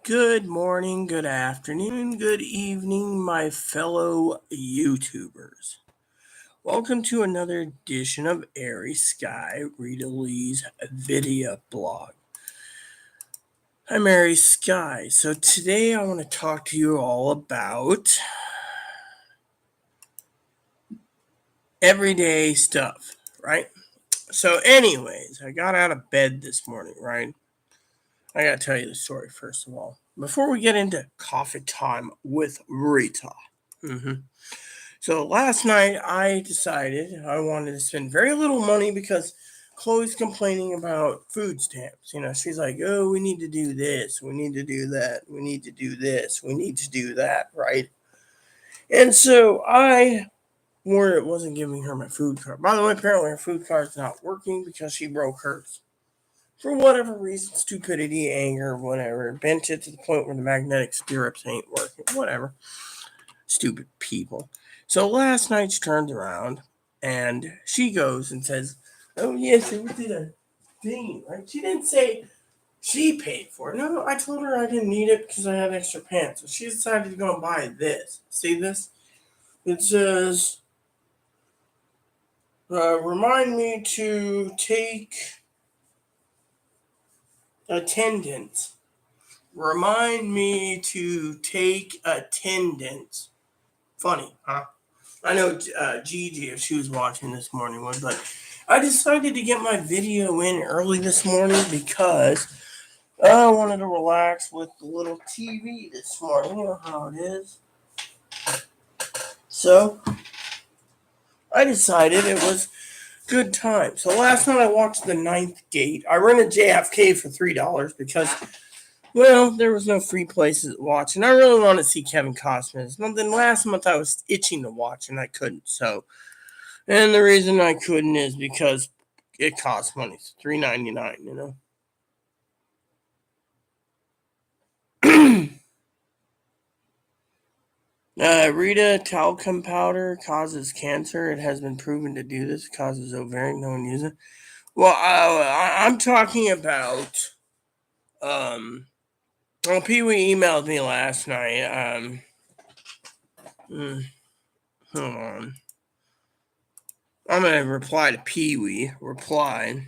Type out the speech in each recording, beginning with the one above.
Good morning, good afternoon, good evening, my fellow YouTubers. Welcome to another edition of Airy Sky, Rita Lee's video blog. I'm Airy Sky. So today I want to talk to you all about everyday stuff, right? So anyways, I got out of bed this morning, right? I gotta tell you the story first of all. Before we get into coffee time with Rita. So last night I decided I wanted to spend very little money because Chloe's complaining about food stamps. She's like, oh, we need to do this, we need to do that, we need to do this, we need to do that, right? And so I warned it wasn't giving her my food card. By the way, apparently her food card's not working because she broke hers. For whatever reason, stupidity, anger, whatever, bent it to the point where the magnetic stirrups ain't working. Whatever. Stupid people. So last night she turns around and she goes and says, oh, yes, we did a thing, right? She didn't say she paid for it. No, I told her I didn't need it because I had extra pants. So she decided to go and buy this. See this? It says, remind me to take attendance. Remind me to take attendance. Funny, huh? I know Gigi, if she was watching this morning, would, but I decided to get my video in early this morning because I wanted to relax with the little TV this morning. You know how it is. So I decided it was good time. So last night I watched The Ninth Gate. I rented JFK for $3 because, well, there was no free places to watch, and I really want to see Kevin Costner. Then last month I was itching to watch, and I couldn't. And the reason I couldn't is because it costs money. It's $3.99, Rita talcum powder causes cancer. It has been proven to do this. It causes ovarian. No one uses it. Well, I'm talking about. Well, Pee Wee emailed me last night. Hold on. I'm gonna reply to Pee Wee. Reply.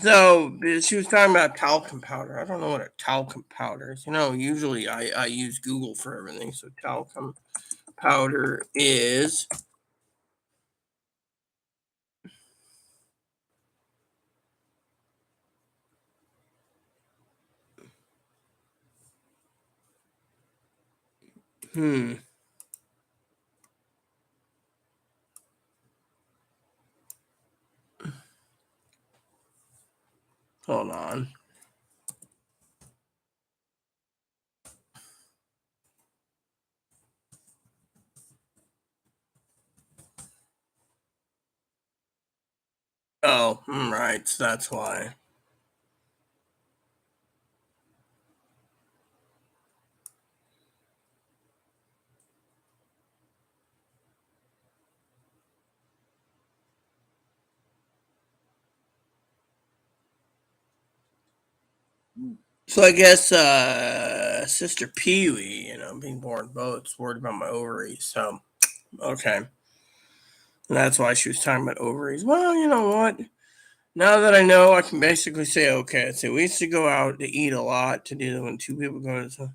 So she was talking about talcum powder. I don't know what a talcum powder is. Usually I use Google for everything. So talcum powder is hold on. Oh, right. So that's why. So I guess Sister Pee Wee, being born both, worried about my ovaries. So okay, and that's why she was talking about ovaries. Well, you know what? Now that I know, I can basically say, okay. So we used to go out to eat a lot to do when two people go to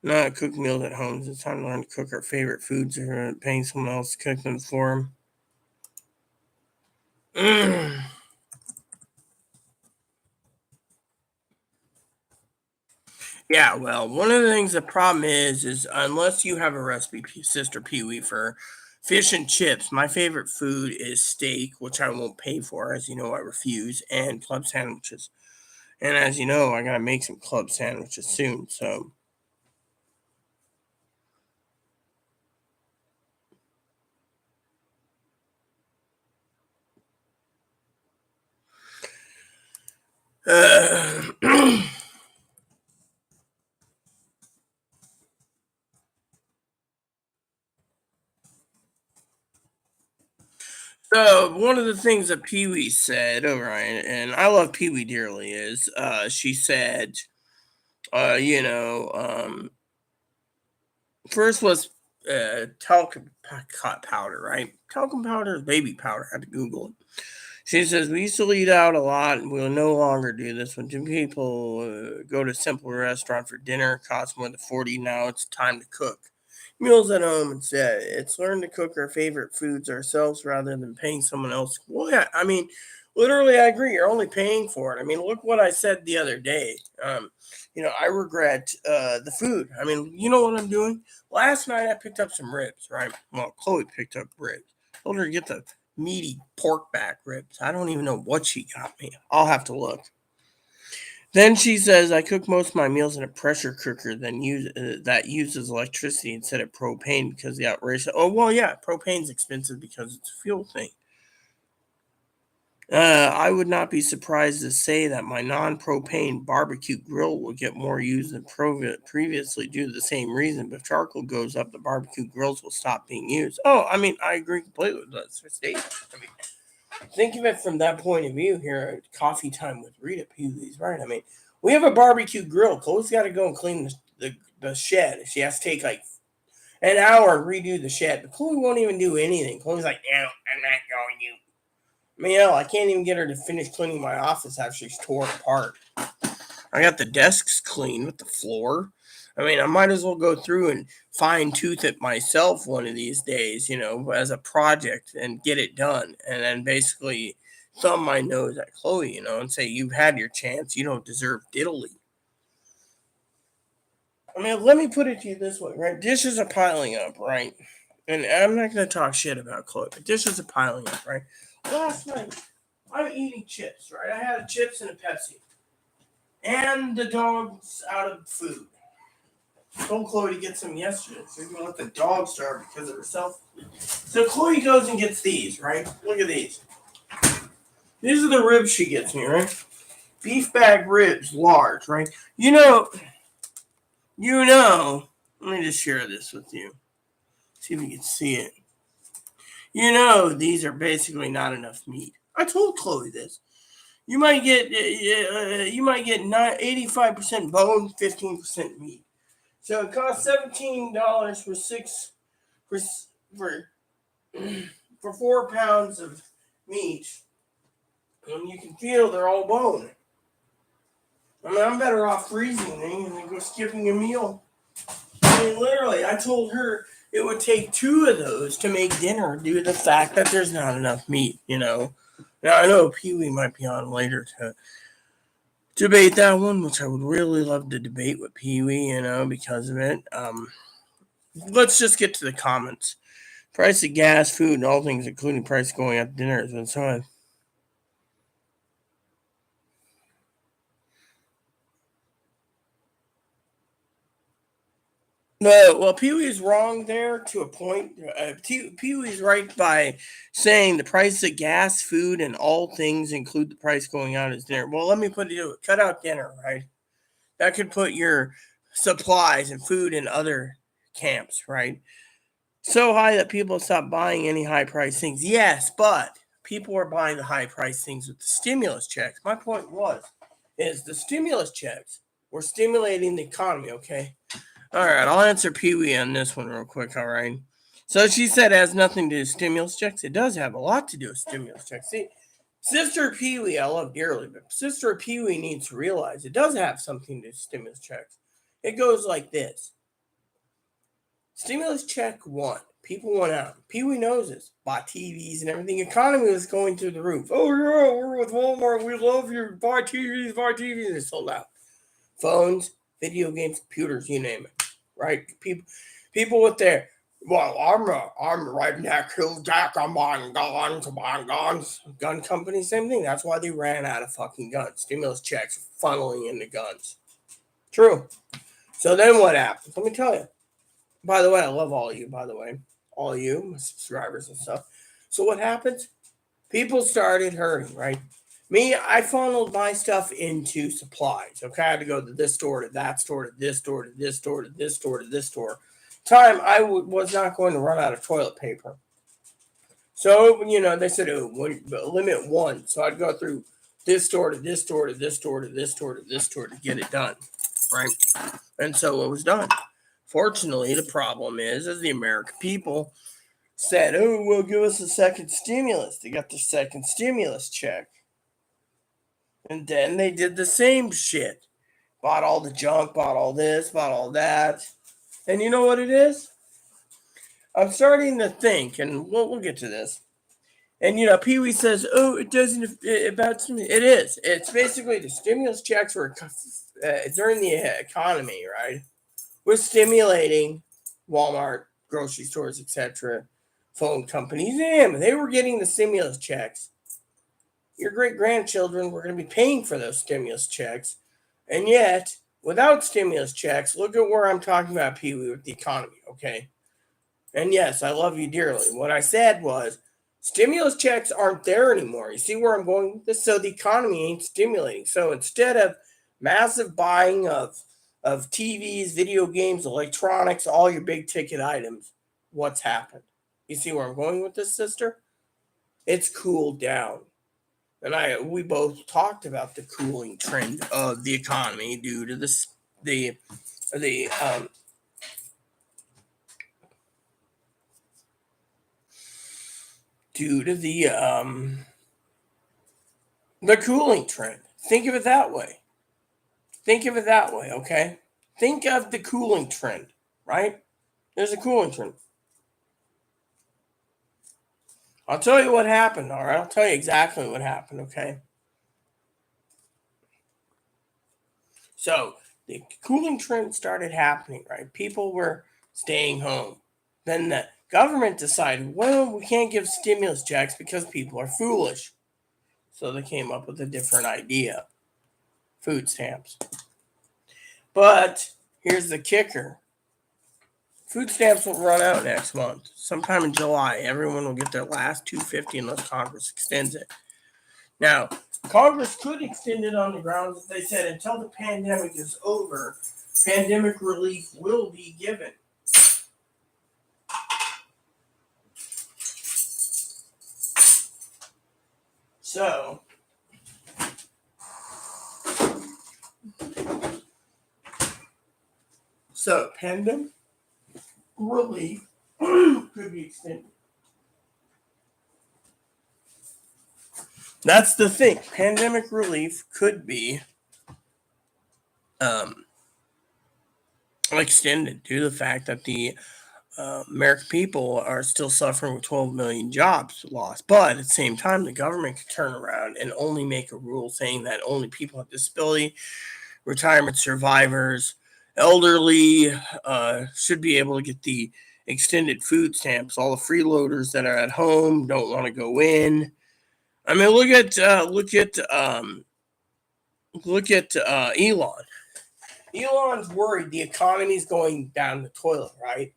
not cook meals at home. It's time to learn to cook our favorite foods or paying someone else to cook them for them. Yeah, well, one of the things the problem is unless you have a recipe, Sister Pee Wee, for fish and chips, my favorite food is steak, which I won't pay for, as you know, I refuse, and club sandwiches. And as you know, I gotta make some club sandwiches soon, so. Uh, So one of the things that Pee Wee said, all right, and I love Pee Wee dearly, is she said, you know, first was talcum powder, right? Talcum powder is baby powder. I had to Google it. She says, we used to eat out a lot and we'll no longer do this. When two people go to a simple restaurant for dinner, it costs more than 40. Now it's time to cook meals at home instead. It's learn to cook our favorite foods ourselves rather than paying someone else. Well, yeah, I mean, literally, I agree. You're only paying for it. I mean, look what I said the other day. I regret the food. I mean, you know what I'm doing? Last night I picked up some ribs, right? Well, Chloe picked up ribs. Told her to get the meaty pork back ribs. I don't even know what she got me. I'll have to look. Then she says, I cook most of my meals in a pressure cooker that uses electricity instead of propane because the outrageous. Oh, well, yeah, propane's expensive because it's a fuel thing. I would not be surprised to say that my non propane barbecue grill will get more use than previously due to the same reason. But if charcoal goes up, the barbecue grills will stop being used. Oh, I mean, I agree completely with that statement. I mean, think of it from that point of view here at Coffee Time with Rita. Peely's right. I mean, we have a barbecue grill. Chloe's got to go and clean the shed. She has to take like an hour and redo the shed. But Chloe won't even do anything. Chloe's like, no, I'm not going to. I mean, hell, I can't even get her to finish cleaning my office after she's tore it apart. I got the desks clean with the floor. I mean, I might as well go through and fine tooth it myself one of these days, as a project and get it done. And then basically thumb my nose at Chloe, and say, you've had your chance. You don't deserve diddly. I mean, let me put it to you this way, right? Dishes are piling up, right? And I'm not going to talk shit about Chloe, but dishes are piling up, right? Last night, I'm eating chips, right? I had chips and a Pepsi. And the dog's out of food. I told Chloe to get some yesterday, so we're gonna let the dog starve because of herself. So Chloe goes and gets these, right? Look at these. These are the ribs she gets me, right? Beef bag ribs, large, right? Let me just share this with you. See if you can see it. These are basically not enough meat. I told Chloe this. You might get 85% bone, 15% meat. So it costs $17 for for for, for 4 pounds of meat, and you can feel they're all bone. I mean, I'm better off freezing things than go skipping a meal. I mean, literally, I told her it would take 2 of those to make dinner due to the fact that there's not enough meat. Now I know Pee Wee might be on later to debate that one, which I would really love to debate with Pee Wee, because of it. Let's just get to the comments. Price of gas, food, and all things, including price going out to dinner, has been so high. No, well, Pee Wee's wrong there to a point. Pee Wee's right by saying the price of gas, food, and all things include the price going out as dinner. Well, let me put it, cut out dinner, right? That could put your supplies and food in other camps, right? So high that people stop buying any high price things. Yes, but people are buying the high price things with the stimulus checks. My point is the stimulus checks were stimulating the economy, okay? All right, I'll answer Pee Wee on this one real quick, all right? So she said it has nothing to do with stimulus checks. It does have a lot to do with stimulus checks. See, Sister Pee Wee, I love dearly, but Sister Pee Wee needs to realize it does have something to do with stimulus checks. It goes like this. Stimulus check 1. People went out. Pee Wee knows this. Bought TVs and everything. Economy was going through the roof. Oh, yeah, we're with Walmart. We love you. Buy TVs, buy TVs. They sold out. Phones, video games, computers, you name it. Right? People with their, well, I'm right next to Jack. I'm buying guns. Gun company, same thing. That's why they ran out of fucking guns. Stimulus checks funneling into guns. True. So then what happens? Let me tell you. By the way, I love all of you, by the way. All of you, my subscribers and stuff. So what happens? People started hurting, right? Me, I funneled my stuff into supplies. Okay, I had to go to this store, to that store, to this store, to this store, to this store, to this store. I was not going to run out of toilet paper. So, they said, limit one. So I'd go through this store to this store to this store to this store to this store to get it done, right? And so it was done. Fortunately, the problem is the American people said, oh, well, give us a second stimulus. They got their second stimulus check. And then they did the same shit. Bought all the junk, bought all this, bought all that. And you know what it is? I'm starting to think, and we'll get to this. And Pee Wee says, "Oh, it doesn't about it is. It's basically the stimulus checks were during the economy, right? We're stimulating Walmart, grocery stores, etc., phone companies. Damn, they were getting the stimulus checks. Your great grandchildren were going to be paying for those stimulus checks, and yet without stimulus checks, look at where I'm talking about, Pee Wee, with the economy, okay? And yes, I love you dearly. What I said was, stimulus checks aren't there anymore. You see where I'm going with this? So the economy ain't stimulating. So instead of massive buying of TVs, video games, electronics, all your big ticket items, what's happened? You see where I'm going with this, sister? It's cooled down. And we both talked about the cooling trend of the economy due to the the cooling trend. Think of it that way. Okay? Think of the cooling trend, right? There's a cooling trend. I'll tell you what happened, all right? I'll tell you exactly what happened, okay? So, the cooling trend started happening, right? People were staying home. Then the government decided, well, we can't give stimulus checks because people are foolish. So they came up with a different idea. Food stamps. But here's the kicker. Food stamps will run out next month. Sometime in July, everyone will get their last $2.50 unless Congress extends it. Now, Congress could extend it on the grounds that they said until the pandemic is over, pandemic relief will be given. So pandemic relief could be extended. That's the thing. Pandemic relief could be extended due to the fact that the American people are still suffering with 12 million jobs lost. But at the same time, the government could turn around and only make a rule saying that only people with disability, retirement survivors, elderly should be able to get the extended food stamps. All the freeloaders that are at home don't want to go in. I mean, look at Elon. Elon's worried the economy's going down the toilet, right?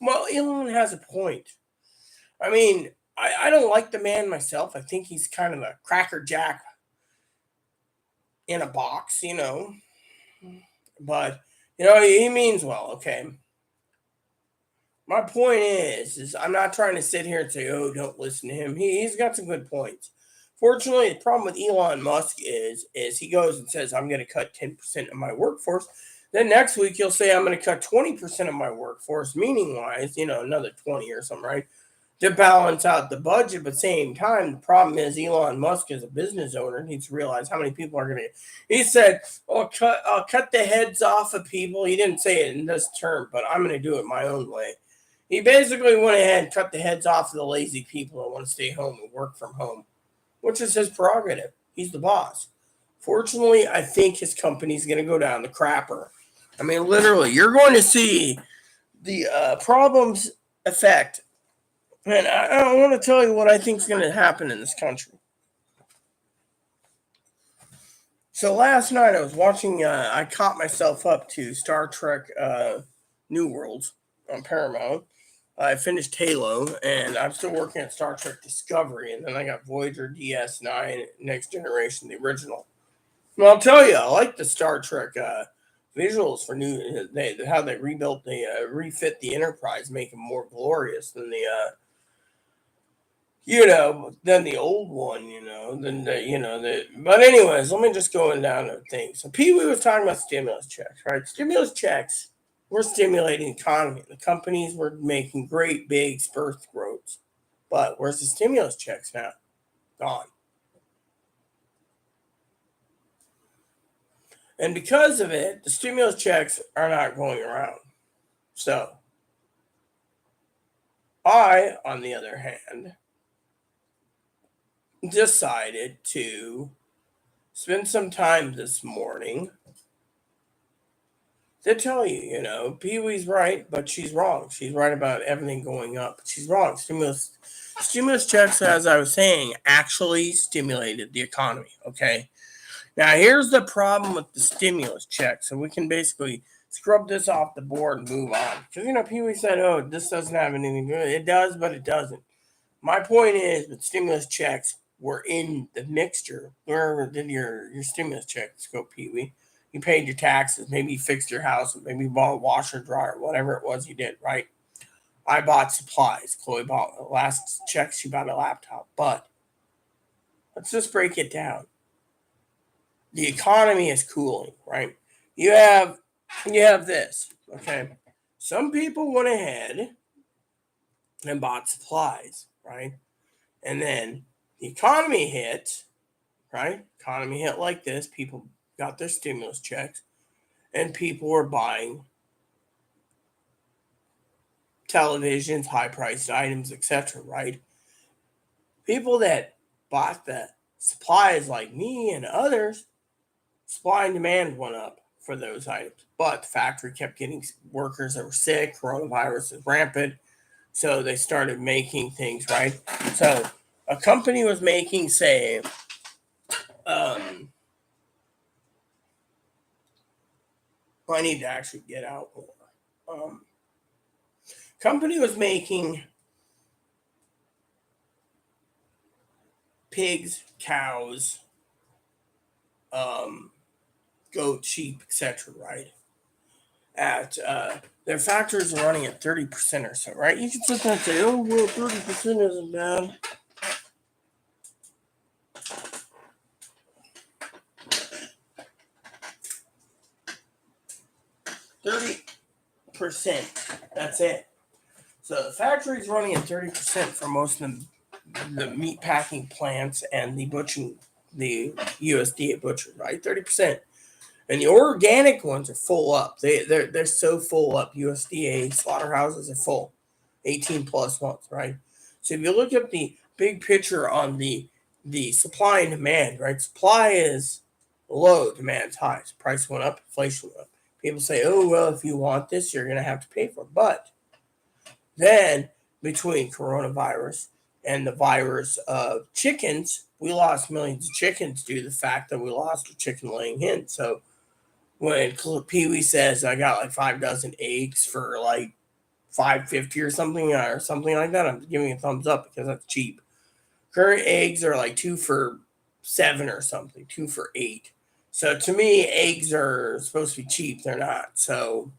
Well, Elon has a point. I mean, I don't like the man myself. I think he's kind of a crackerjack in a box, But, he means well, okay? My point is I'm not trying to sit here and say, oh, don't listen to him. He's got some good points. Fortunately, the problem with Elon Musk is he goes and says, I'm going to cut 10% of my workforce. Then next week, he'll say, I'm going to cut 20% of my workforce, meaning-wise, another 20 or something, right? To balance out the budget. But at the same time, the problem is Elon Musk is a business owner needs to realize how many people are going to. He said, I'll cut the heads off of people. He didn't say it in this term, but I'm going to do it my own way. He basically went ahead and cut the heads off of the lazy people that want to stay home and work from home, which is his prerogative. He's the boss. Fortunately, I think his company's going to go down the crapper. I mean, literally, you're going to see the problems effect. And I want to tell you what I think is going to happen in this country. So last night I was watching, I caught myself up to Star Trek New Worlds on Paramount. I finished Halo, and I'm still working at Star Trek Discovery, and then I got Voyager, DS9, Next Generation, the original. Well, I'll tell you, I like the Star Trek visuals for how they refit the Enterprise, make them more glorious than than the old one, but anyways, let me just go down to things. So Pee Wee was talking about stimulus checks, right? Stimulus checks were stimulating the economy. The companies were making great big spurt growths. But where's the stimulus checks now? Gone. And because of it, the stimulus checks are not going around. So I, on the other hand, decided to spend some time this morning to tell you, Pee Wee's right, but she's wrong. She's right about everything going up. But she's wrong. Stimulus checks, as I was saying, actually stimulated the economy. Okay. Now here's the problem with the stimulus check. So we can basically scrub this off the board and move on. Because Pee Wee said, "Oh, this doesn't have anything to do with it." It does, but it doesn't. My point is, with stimulus checks were in the mixture. Wherever did your stimulus checks go, Pee Wee? You paid your taxes, maybe you fixed your house, maybe you bought a washer, dryer, whatever it was you did, right? I bought supplies. Chloe bought last check, she bought a laptop. But let's just break it down. The economy is cooling, right? You have this, okay? Some people went ahead and bought supplies, right? And then the economy hit, right? Economy hit like this. People got their stimulus checks, and people were buying televisions, high-priced items, etc., right? People that bought the supplies like me and others, supply and demand went up for those items. But the factory kept getting workers that were sick, coronavirus is rampant, so they started making things, right? So a company was making, say, I need to actually get out more. Company was making pigs, cows, goat, sheep, etc., right? At their factories are running at 30% or so, right? You can sit there and say, "Oh, well, 30% isn't bad." 30%. That's it. So the factory is running at 30% for most of the meat packing plants and the butchering, the USDA butchers, right? 30%. And the organic ones are full up. They're so full up. USDA slaughterhouses are full, 18 plus months, right? So if you look at the big picture on the supply and demand, right? Supply is low, demand's high. So price went up, inflation went up. People say, "Oh well, if you want this, you're going to have to pay for it." But then between coronavirus and the virus of chickens, we lost millions of chickens due to the fact that we lost our chicken laying hen. So when Pee Wee says I got like 5 dozen eggs for like $5.50 or something like that, I'm giving a thumbs up because that's cheap. Current eggs are like 2 for $7 or something, 2 for $8. So to me, eggs are supposed to be cheap. They're not. So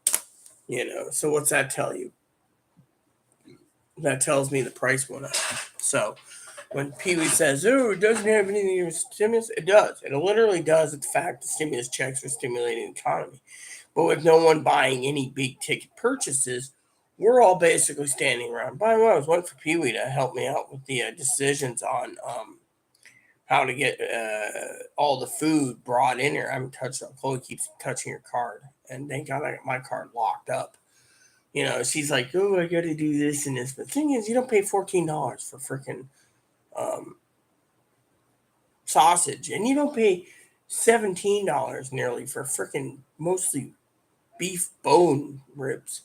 so what's that tell you? That tells me the price went up. So when Pee Wee says, "Oh, it doesn't have anything to do with stimulus," it does. It literally does. It's the fact the stimulus checks are stimulating the economy. But with no one buying any big ticket purchases, we're all basically standing around. By the way, I was waiting for Pee Wee to help me out with the decisions on how to get all the food brought in here. I haven't touched it. Chloe keeps touching her card, and thank God I got my card locked up. She's like, "Oh, I got to do this and this." But the thing is, you don't pay $14 for freaking sausage, and you don't pay $17 nearly for freaking mostly beef bone ribs.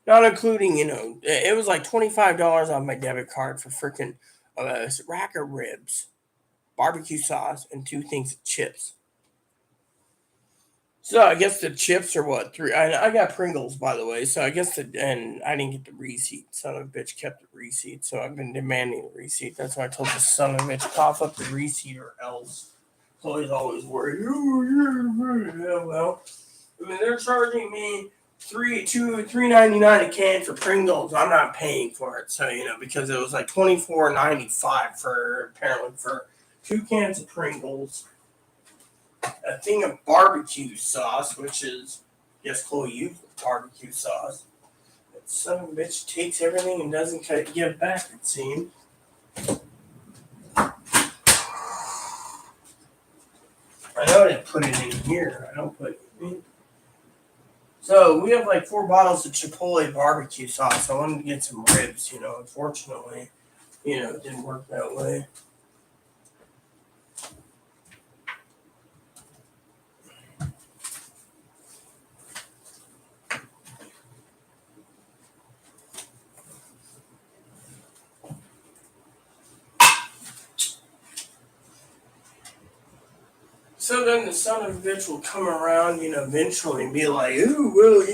Not including, it was like $25 on my debit card for freaking a rack of ribs, barbecue sauce, and 2 things of chips. So I guess the chips are what, 3? I got Pringles, by the way. So I guess and I didn't get the receipt. Son of a bitch kept the receipt. So I've been demanding the receipt. That's why I told the son of a bitch, cough up the receipt or else. Chloe's always worried. "Oh, yeah, well, I mean, they're charging me $3.99 a can for Pringles. I'm not paying for it, so because it was like $24.95 for apparently for 2 cans of Pringles, a thing of barbecue sauce, which is yes, Chloe used barbecue sauce. That son of a bitch takes everything and doesn't give back. It seems. I know I didn't put it in here. I don't put it in. So we have like 4 bottles of Chipotle barbecue sauce. I wanted to get some ribs, Unfortunately, it didn't work that way. So then the son of a bitch will come around, eventually and be like, oh, well, I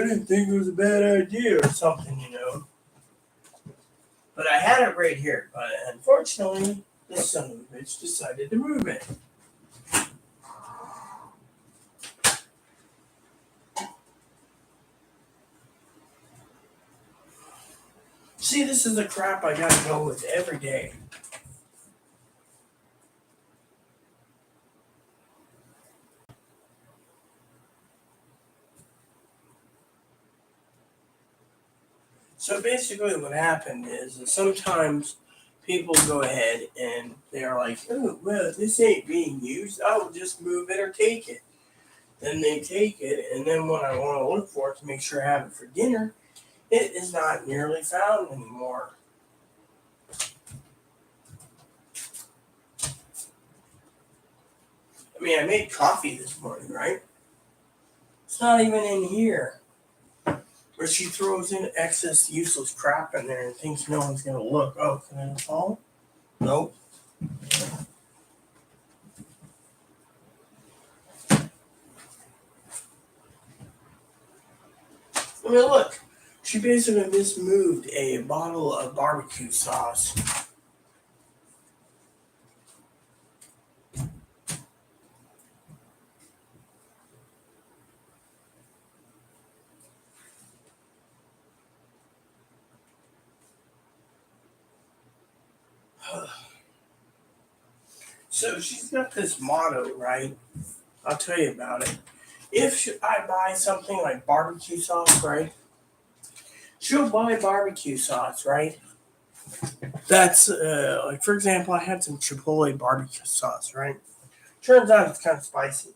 didn't think it was a bad idea or something, But I had it right here. But unfortunately, this son of a bitch decided to move it. See, this is the crap I gotta go with every day. So basically what happened is that sometimes people go ahead and they're like, oh, well, this ain't being used. I'll just move it or take it. Then they take it, and then when I want to look for it to make sure I have it for dinner, it is not nearly found anymore. I mean, I made coffee this morning, right? It's not even in here. Where she throws in excess useless crap in there and thinks no one's going to look. Oh, can I follow? Nope. I mean, look. She basically just moved a bottle of barbecue sauce. So she's got this motto, right? I'll tell you about it. If I buy something like barbecue sauce, right? She'll buy barbecue sauce, right? That's like, for example, I had some Chipotle barbecue sauce, right? Turns out it's kind of spicy.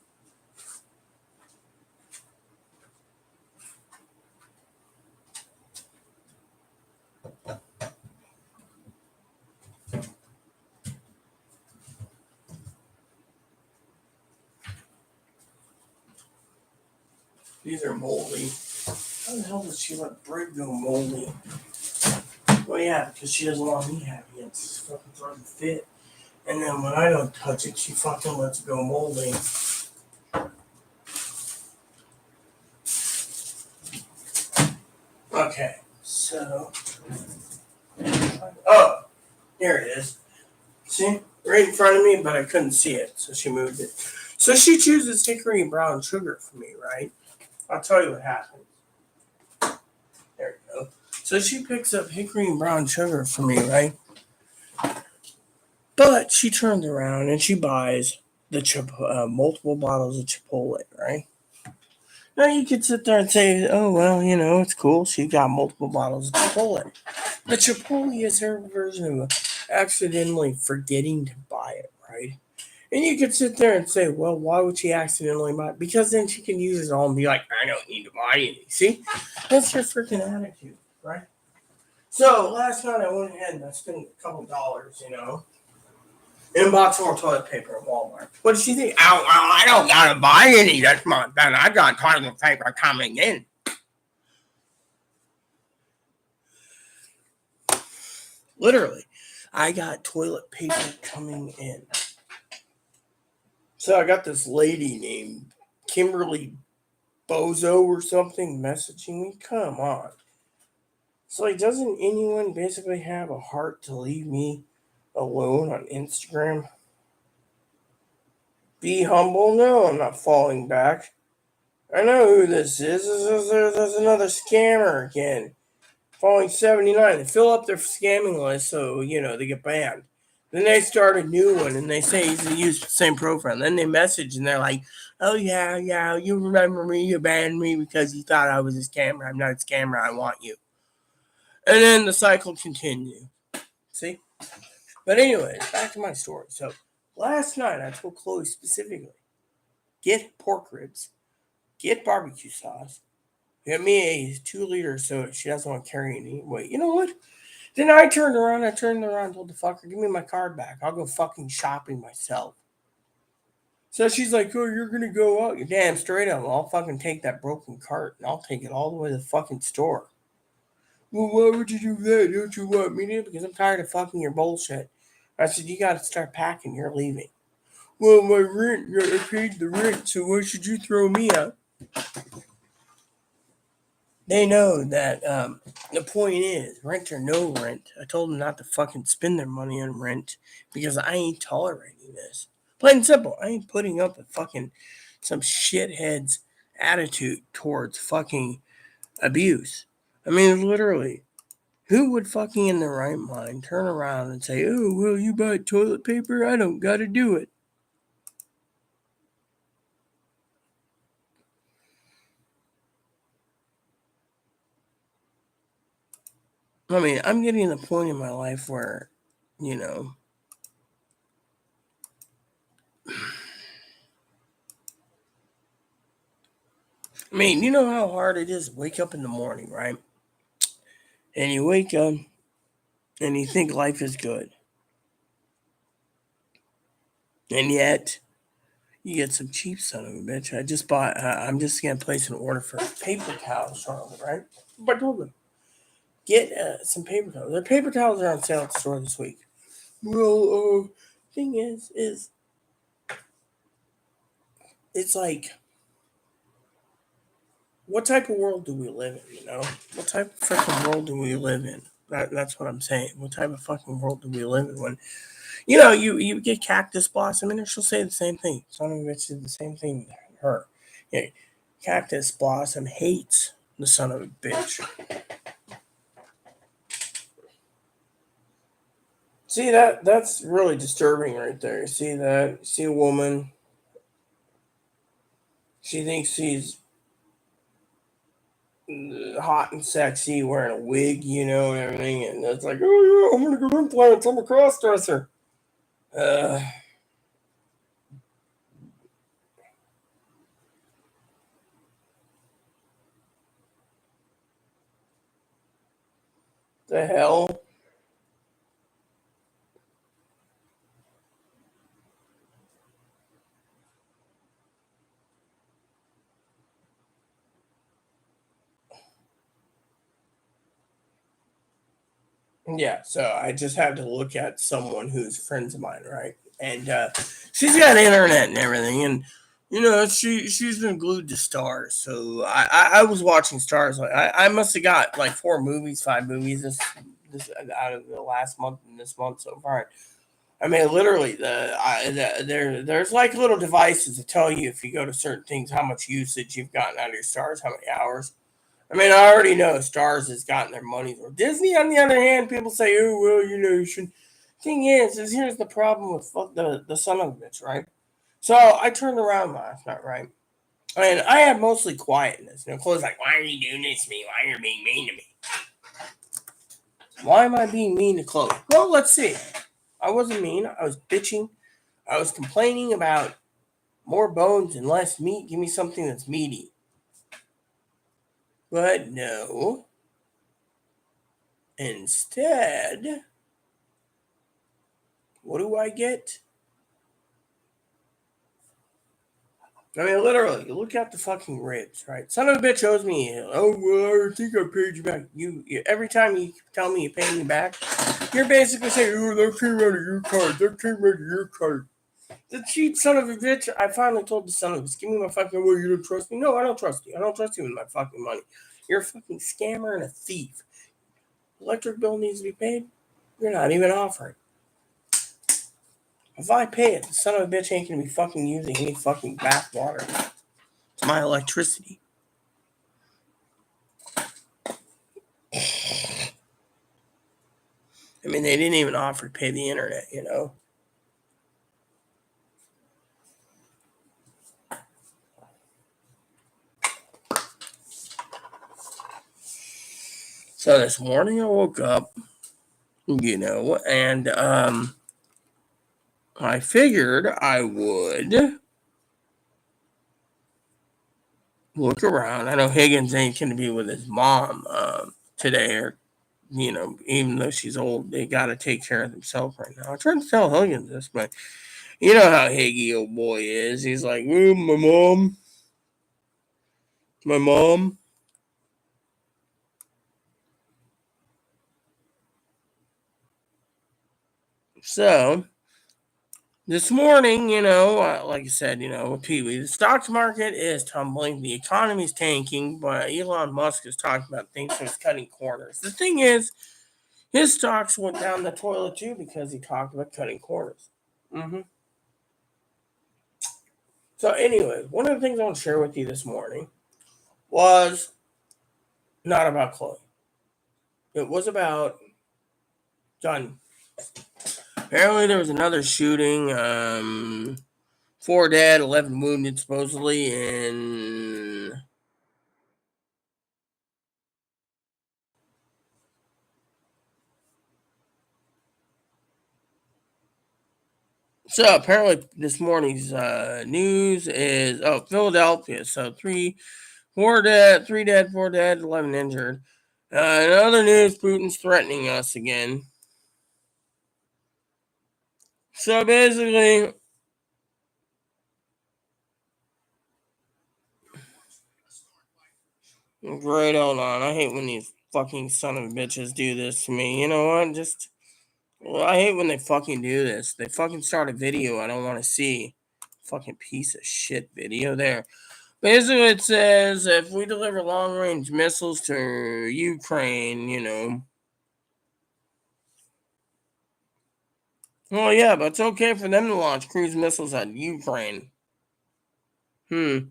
These are moldy. How the hell does she let bread go moldy? Well, yeah, because she doesn't want me having it. It's fucking throwing a fit. And then when I don't touch it, she fucking lets it go moldy. Okay, so. Oh, here it is. See? Right in front of me, but I couldn't see it, so she moved it. So she chooses hickory and brown sugar for me, right? I'll tell you what happens. There we go. So she picks up hickory and brown sugar for me, right? But she turns around and she buys the multiple bottles of Chipotle, right? Now you could sit there and say, oh, well, it's cool. She got multiple bottles of Chipotle. The Chipotle is her version of accidentally forgetting to buy it, right? And you could sit there and say, well, why would she accidentally buy it? Because then she can use it all and be like, I don't need to buy any. See? That's her freaking attitude, right? So last night I went ahead and I spent a couple dollars, in a box more toilet paper at Walmart. What did she think? I don't gotta buy any this month. Then I got toilet paper coming in. Literally, I got toilet paper coming in. So I got this lady named Kimberly Bozo or something messaging me. Come on. So like, doesn't anyone basically have a heart to leave me alone on Instagram? Be humble? No, I'm not falling back. I know who this is. There's another scammer again. Falling 79. They fill up their scamming list so, they get banned. Then they start a new one and they say he's used the same profile. Then they message and they're like, oh, yeah, you remember me, you banned me because you thought I was a scammer. I'm not a scammer, I want you. And then the cycle continues. See? But anyways, back to my story. So last night I told Chloe specifically, get pork ribs, get barbecue sauce, get me a 2-liter soda. She doesn't want to carry any. Wait, you know what? Then I turned around, and told the fucker, give me my card back. I'll go fucking shopping myself. So she's like, oh, you're going to go out? You're damn straight up. I'll fucking take that broken cart and I'll take it all the way to the fucking store. Well, why would you do that? Don't you want me to? Because I'm tired of fucking your bullshit. I said, you got to start packing. You're leaving. Well, my rent, I paid the rent, so why should you throw me out? They know that the point is, rent or no rent, I told them not to fucking spend their money on rent because I ain't tolerating this. Plain and simple, I ain't putting up with fucking some shithead's attitude towards fucking abuse. I mean, literally, who would fucking in their right mind turn around and say, oh, well, you buy toilet paper? I don't gotta do it. I mean, I'm getting to the point in my life where, I mean, you know how hard it is to wake up in the morning, right? And you wake up and you think life is good. And yet, you get some cheap son of a bitch. I'm just going to place an order for paper towels, Charlotte, right? But I told them, get some paper towels. Their paper towels are on sale at the store this week. Well, thing is, it's like, what type of world do we live in, What type of freaking world do we live in? That's what I'm saying. What type of fucking world do we live in when, you get Cactus Blossom and she'll say the same thing. Son of a bitch did the same thing to her. Yeah, Cactus Blossom hates the son of a bitch. See that's really disturbing right there. You see that? You see a woman. She thinks she's hot and sexy, wearing a wig, and everything, and it's like, oh yeah, I'm gonna go implants. I'm a cross dresser. Uh, the hell? Yeah, so I just had to look at someone who's friends of mine, right? And she's got internet and everything, and she's been glued to Stars. So I was watching Stars. Like I must have got like 4 movies, 5 movies this out of the last month and this month so far. I mean, literally, there's like little devices that tell you if you go to certain things how much usage you've gotten out of your Stars, how many hours. I mean, I already know Stars has gotten their money's worth. Disney, on the other hand, people say, oh, well, you should. Thing is here's the problem with the son of a bitch, right? So I turned around last night, right? And I had mostly quietness. Chloe's like, why are you doing this to me? Why are you being mean to me? Why am I being mean to Chloe? Well, let's see. I wasn't mean. I was bitching. I was complaining about more bones and less meat. Give me something that's meaty. But no. Instead, what do I get? I mean, literally, you look at the fucking ribs, right? Son of a bitch owes me. Oh, well, I think I paid you back. You every time you tell me you pay me back, you're basically saying, oh, that came out of your card. That came out of your card. The cheap son of a bitch. I finally told the son of a bitch, give me my fucking money. You don't trust me? No, I don't trust you. I don't trust you with my fucking money. You're a fucking scammer and a thief. Electric bill needs to be paid. You're not even offering. If I pay it, the son of a bitch ain't gonna be fucking using any fucking bath water to my electricity. I mean, they didn't even offer to pay the internet, you know. So this morning I woke up, you know, and I figured I would look around. I know Higgins ain't going to be with his mom today, or, you know, even though she's old, they got to take care of themselves right now. I tried to tell Higgins this, but you know how Higgy old boy is. He's like, ooh, my mom. So this morning, you know, like I said, you know, Pee Wee, the stock market is tumbling, the economy's tanking, but Elon Musk is talking about things, so he's cutting corners. The thing is, his stocks went down the toilet too because he talked about cutting corners. Mm-hmm. So, anyway, one of the things I want to share with you this morning was not about Chloe. It was about gun. Apparently, there was another shooting. 4 dead, 11 wounded, supposedly, in. So apparently, this morning's news is Philadelphia. So 4 dead, 3 dead, 4 dead, 11 injured. In other news, Putin's threatening us again. So basically, great, hold on. I hate when these fucking son of bitches do this to me. You know what? I hate when they fucking do this. They fucking start a video I don't want to see. Fucking piece of shit video there. Basically, it says if we deliver long range missiles to Ukraine, you know. Well, yeah, but it's okay for them to launch cruise missiles at Ukraine. So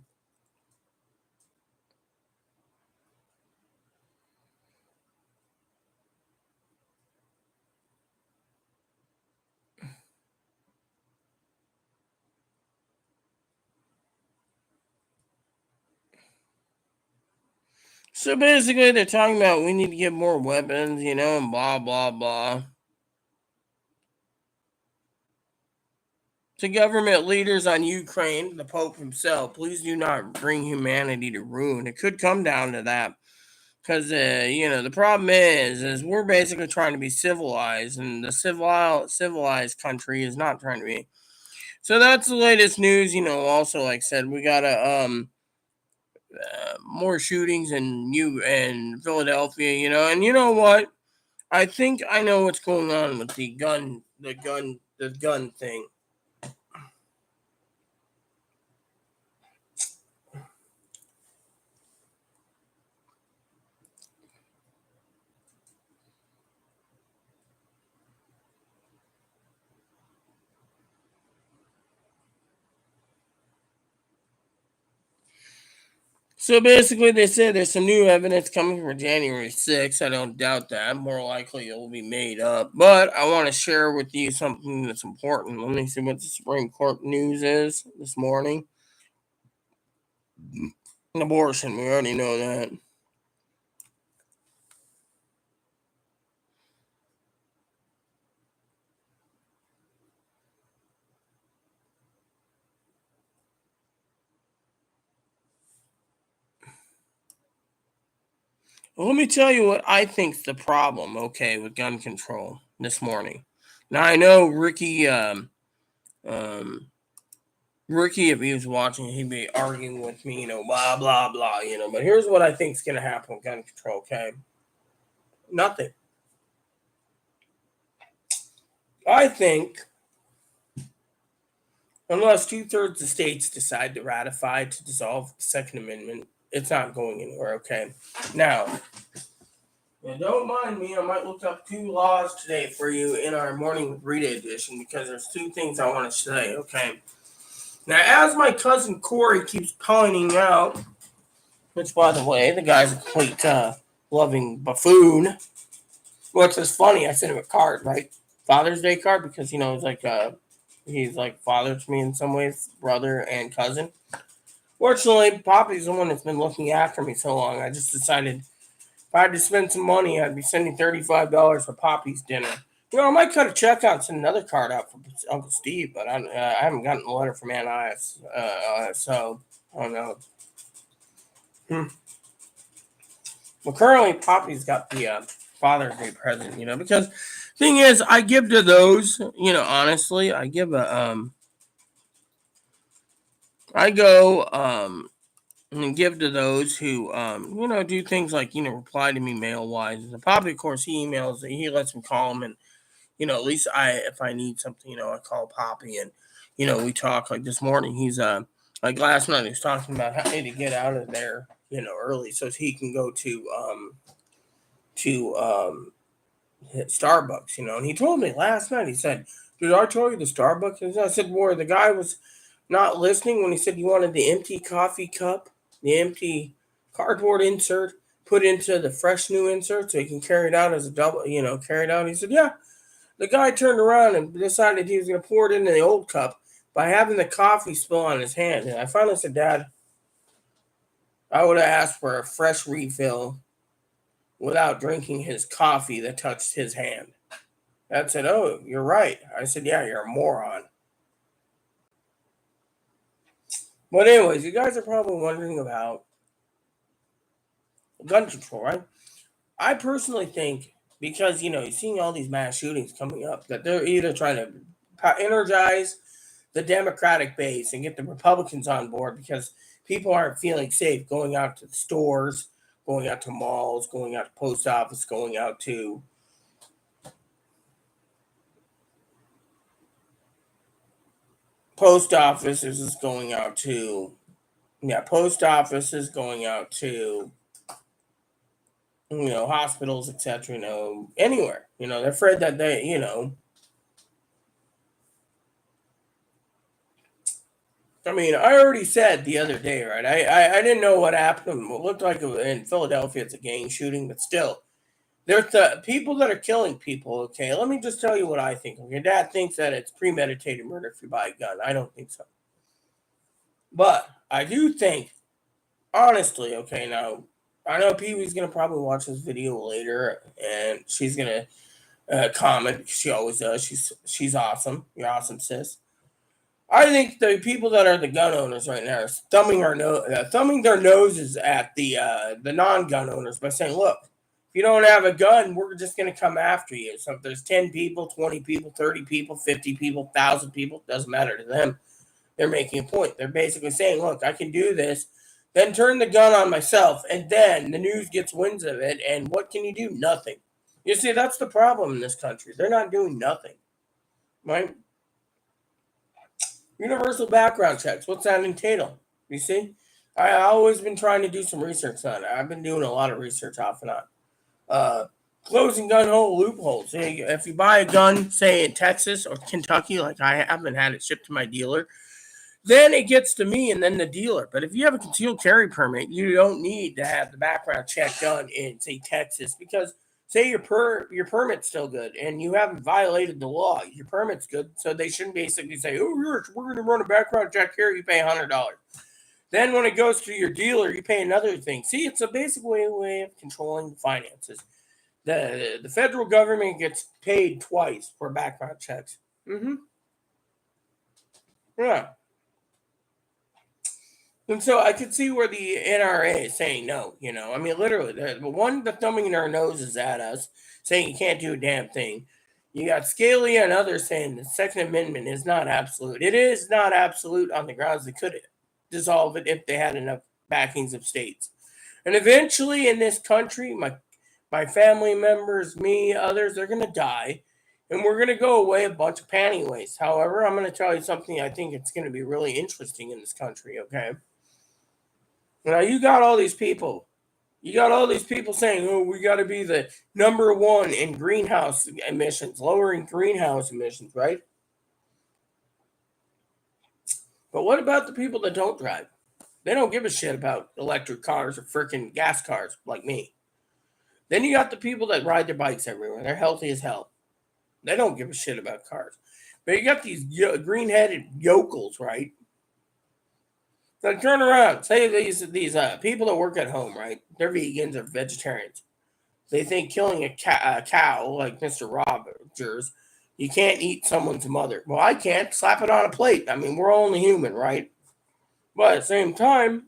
basically, they're talking about we need to get more weapons, you know, and blah, blah, blah. To government leaders on Ukraine, the Pope himself, please do not bring humanity to ruin. It could come down to that. Because, you know, the problem is we're basically trying to be civilized, and the civilized country is not trying to be. So that's the latest news. You know, also, like I said, we got more shootings in Philadelphia, you know, and you know what? I think I know what's going on with the gun thing. So basically, they said there's some new evidence coming for January 6th. I don't doubt that. More likely, it will be made up. But I want to share with you something that's important. Let me see what the Supreme Court news is this morning. Abortion, we already know that. Well, let me tell you what I think's the problem, okay, with gun control this morning. Now, I know um, Ricky, if he was watching, he'd be arguing with me, you know, blah, blah, blah, you know. But here's what I think's going to happen with gun control, okay? Nothing. I think unless 2/3 of states decide to ratify to dissolve the Second Amendment, it's not going anywhere, okay? Now, don't mind me, I might look up 2 laws today for you in our Morning with Rita edition because there's 2 things I want to say, okay? Now, as my cousin Corey keeps pointing out, which, by the way, the guy's a complete loving buffoon. Which is funny. I sent him a card, right? Father's Day card, because it's like he's like father to me in some ways, brother and cousin. Fortunately, Poppy's the one that's been looking after me so long. I just decided if I had to spend some money, I'd be sending $35 for Poppy's dinner. I might cut a check out and send another card out for Uncle Steve, but I haven't gotten a letter from Aunt Ias, so I don't know. Well, currently, Poppy's got the Father's Day present, because thing is, I give to those, honestly, I give I go, and give to those who, do things like, reply to me mail wise. And Poppy, of course, he lets me call him, and, at least if I need something, I call Poppy, and, we talk. Like this morning, he's, like last night, he was talking about how to get out of there, early so he can go to Starbucks, and he told me last night, he said, "Did I tell you the Starbucks?" And I said, "Where the guy was not listening when he said you wanted the empty coffee cup, the empty cardboard insert, put into the fresh new insert so he can carry it out as a double, carry it out." He said, "Yeah." The guy turned around and decided he was going to pour it into the old cup by having the coffee spill on his hand. And I finally said, "Dad, I would have asked for a fresh refill without drinking his coffee that touched his hand." Dad said, "Oh, you're right." I said, "Yeah, you're a moron." But anyways, you guys are probably wondering about gun control, right? I personally think because you're seeing all these mass shootings coming up that they're either trying to energize the Democratic base and get the Republicans on board because people aren't feeling safe going out to the stores, going out to malls, going out to post office, going out to post offices is going out to post offices going out to hospitals, etc. Anywhere. They're afraid that I mean, I already said the other day, right? I didn't know what happened. It looked like in Philadelphia it's a gang shooting, but still, there's the people that are killing people. Okay, let me just tell you what I think. Okay, Dad thinks that it's premeditated murder if you buy a gun. I don't think so, but I do think, honestly. Okay, now I know Pee Wee's gonna probably watch this video later, and she's gonna comment because she always does. She's awesome. You're awesome, sis. I think the people that are the gun owners right now are thumbing their noses at the non-gun owners by saying, "Look, if you don't have a gun, we're just going to come after you." So if there's 10 people, 20 people, 30 people, 50 people, 1,000 people, doesn't matter to them. They're making a point. They're basically saying, "Look, I can do this, then turn the gun on myself, and then the news gets winds of it, and what can you do? Nothing." You see, that's the problem in this country. They're not doing nothing, right? Universal background checks. What's that entail? You see, I always been trying to do some research on it. I've been doing a lot of research off and on. Closing gun hole loopholes. If you buy a gun, say in Texas or Kentucky, like I haven't had it shipped to my dealer, then it gets to me and then the dealer. But if you have a concealed carry permit, you don't need to have the background check done in, say, Texas, because say your permit's still good and you haven't violated the law. Your permit's good, so they shouldn't basically say, "Oh, we're going to run a background check here. You pay $100." Then when it goes to your dealer, you pay another thing. See, it's a basic way of controlling the finances. The federal government gets paid twice for background checks. Yeah. And so I could see where the NRA is saying no. I mean, literally, the one that's thumbing their noses at us, saying you can't do a damn thing. You got Scalia and others saying the Second Amendment is not absolute. It is not absolute on the grounds they could dissolve it if they had enough backings of states. And eventually, in this country, my family members, me, others, they're going to die, and we're going to go away a bunch of pantyways. However, I'm going to tell you something. I think it's going to be really interesting in this country. Okay. Now you got all these people. You got all these people saying, "Oh, we got to be the number one in greenhouse emissions, lowering greenhouse emissions," right? But what about the people that don't drive? They don't give a shit about electric cars or freaking gas cars like me. Then you got the people that ride their bikes everywhere. They're healthy as hell. They don't give a shit about cars. But you got these green-headed yokels, right? So turn around. Say these people that work at home, right? They're vegans or vegetarians. They think killing a cow like Mr. Rogers, you can't eat someone's mother. Well, I can't. Slap it on a plate. I mean, we're only human, right? But at the same time,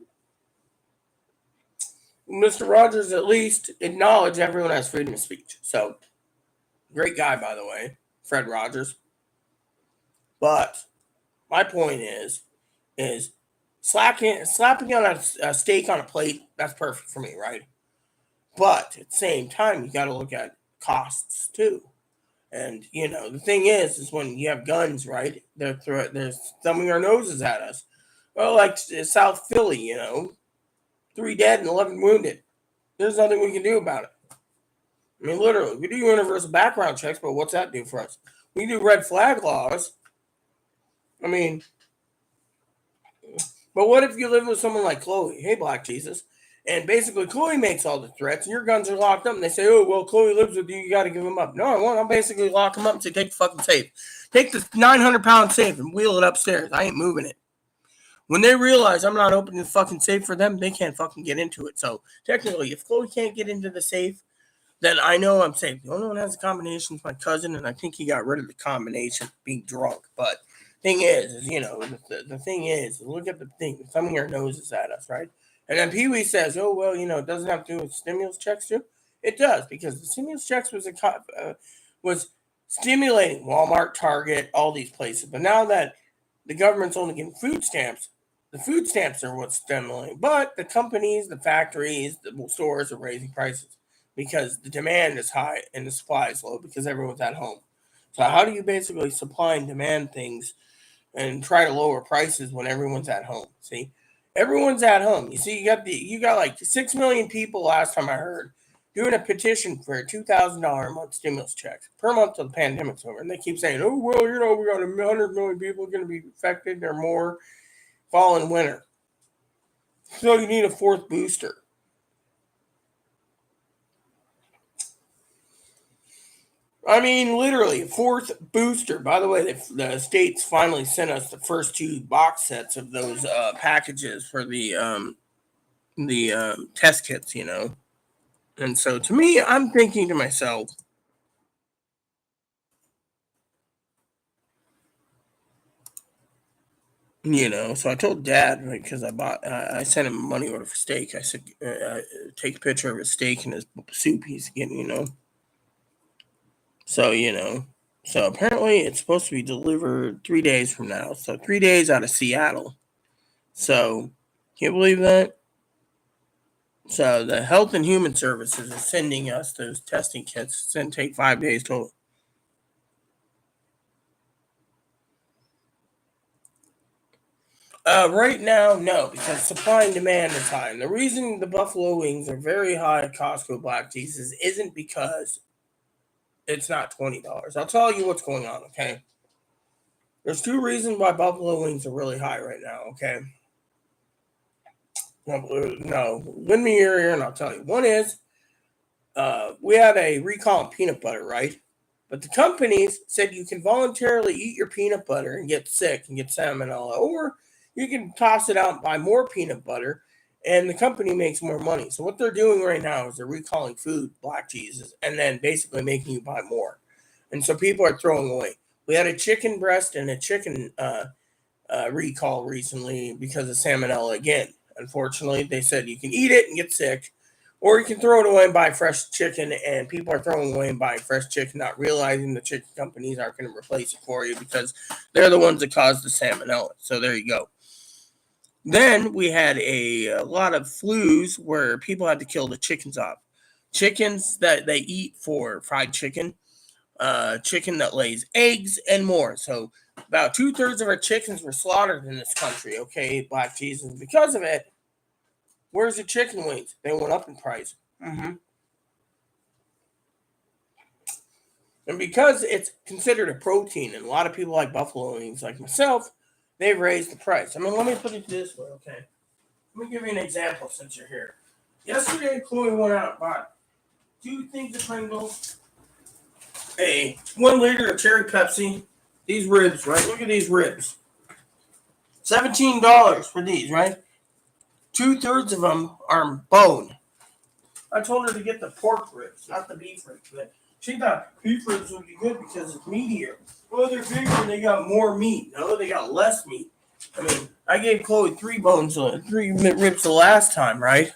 Mr. Rogers at least acknowledged everyone has freedom of speech. So, great guy, by the way, Fred Rogers. But my point is slapping on a steak on a plate. That's perfect for me, right? But at the same time, you got to look at costs too. And the thing is when you have guns, right? They're thumbing our noses at us. Well, like South Philly, 3 dead and 11 wounded. There's nothing we can do about it. I mean, literally, we do universal background checks, but what's that do for us? We do red flag laws. I mean, but what if you live with someone like Chloe? Hey, Black Jesus. And basically, Chloe makes all the threats, and your guns are locked up. And they say, oh, well, Chloe lives with you. You got to give him up. No, I won't. I'll basically lock him up and say, take the fucking safe. Take the 900-pound safe and wheel it upstairs. I ain't moving it. When they realize I'm not opening the fucking safe for them, they can't fucking get into it. So, technically, if Chloe can't get into the safe, then I know I'm safe. The only one that has a combination is my cousin, and I think he got rid of the combination being drunk. But thing is the thing is, look at the thing. Thumbing our noses at us, right? And then Pee Wee says, oh, well, it doesn't have to do with stimulus checks, too. It does, because the stimulus checks was stimulating Walmart, Target, all these places. But now that the government's only getting food stamps, the food stamps are what's stimulating. But the companies, the factories, the stores are raising prices because the demand is high and the supply is low because everyone's at home. So how do you basically supply and demand things and try to lower prices when everyone's at home? See? Everyone's at home. You see, you got like 6 million people last time I heard doing a petition for a $2,000 a month stimulus checks per month till the pandemic's over. And they keep saying, oh, well, we got 100 million people going to be affected or more fall and winter. So you need a fourth booster. I mean, literally, fourth booster. By the way, the states finally sent us the first 2 box sets of those packages for the test kits, And so, to me, I'm thinking to myself, So I told Dad because I sent him a money order for steak. I said, take a picture of his steak and his soup he's getting, So, so apparently it's supposed to be delivered 3 days from now. So 3 days out of Seattle. So, can you believe that? So the Health and Human Services is sending us those testing kits. It's going to take 5 days total. Right now, no, because supply and demand is high. And the reason the buffalo wings are very high at Costco, Black Jesus, isn't because it's not $20. I'll tell you what's going on, okay? There's 2 reasons why buffalo wings are really high right now, okay? No, lend me your ear and I'll tell you. One is, we had a recall on peanut butter, right? But the companies said you can voluntarily eat your peanut butter and get sick and get salmonella, or you can toss it out and buy more peanut butter, and the company makes more money. So what they're doing right now is they're recalling food, Black Jesus, and then basically making you buy more. And so people are throwing away. We had a chicken breast and a chicken recall recently because of salmonella again. Unfortunately, they said you can eat it and get sick, or you can throw it away and buy fresh chicken, and people are throwing away and buying fresh chicken, not realizing the chicken companies aren't going to replace it for you because they're the ones that caused the salmonella. So there you go. Then we had a lot of flus where people had to kill the chickens off. Chickens that they eat for fried chicken, chicken that lays eggs, and more. So about 2/3 of our chickens were slaughtered in this country, okay, Black Jesus. Because of it, where's the chicken wings? They went up in price. Mm-hmm. And because it's considered a protein, and a lot of people like buffalo wings, like myself, they've raised the price. I mean, let me put it this way, okay? Let me give you an example since you're here. Yesterday, Chloe went out and bought 2 things of Pringles, a 1 liter of cherry Pepsi, these ribs, right? Look at these ribs. $17 for these, right? 2/3 of them are bone. I told her to get the pork ribs, not the beef ribs. But she thought beef ribs would be good because it's meatier. Well, they're bigger and they got more meat. No, they got less meat. I mean, I gave Chloe 3 ribs the last time, right?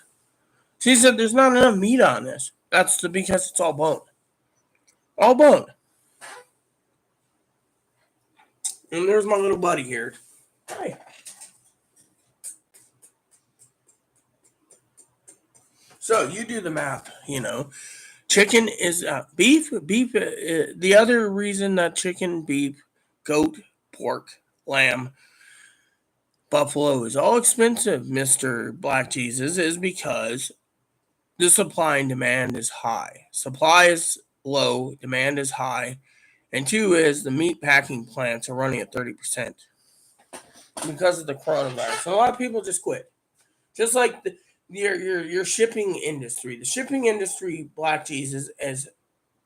She said there's not enough meat on this. That's because it's all bone. All bone. And there's my little buddy here. Hi. So you do the math, Chicken is beef. The other reason that chicken, beef, goat, pork, lamb, buffalo is all expensive, Mr. Black Jesus, is because the supply and demand is high. Supply is low, demand is high. And 2 is the meat packing plants are running at 30% because of the coronavirus. So a lot of people just quit. Just like your shipping industry. The shipping industry, Black Jesus, has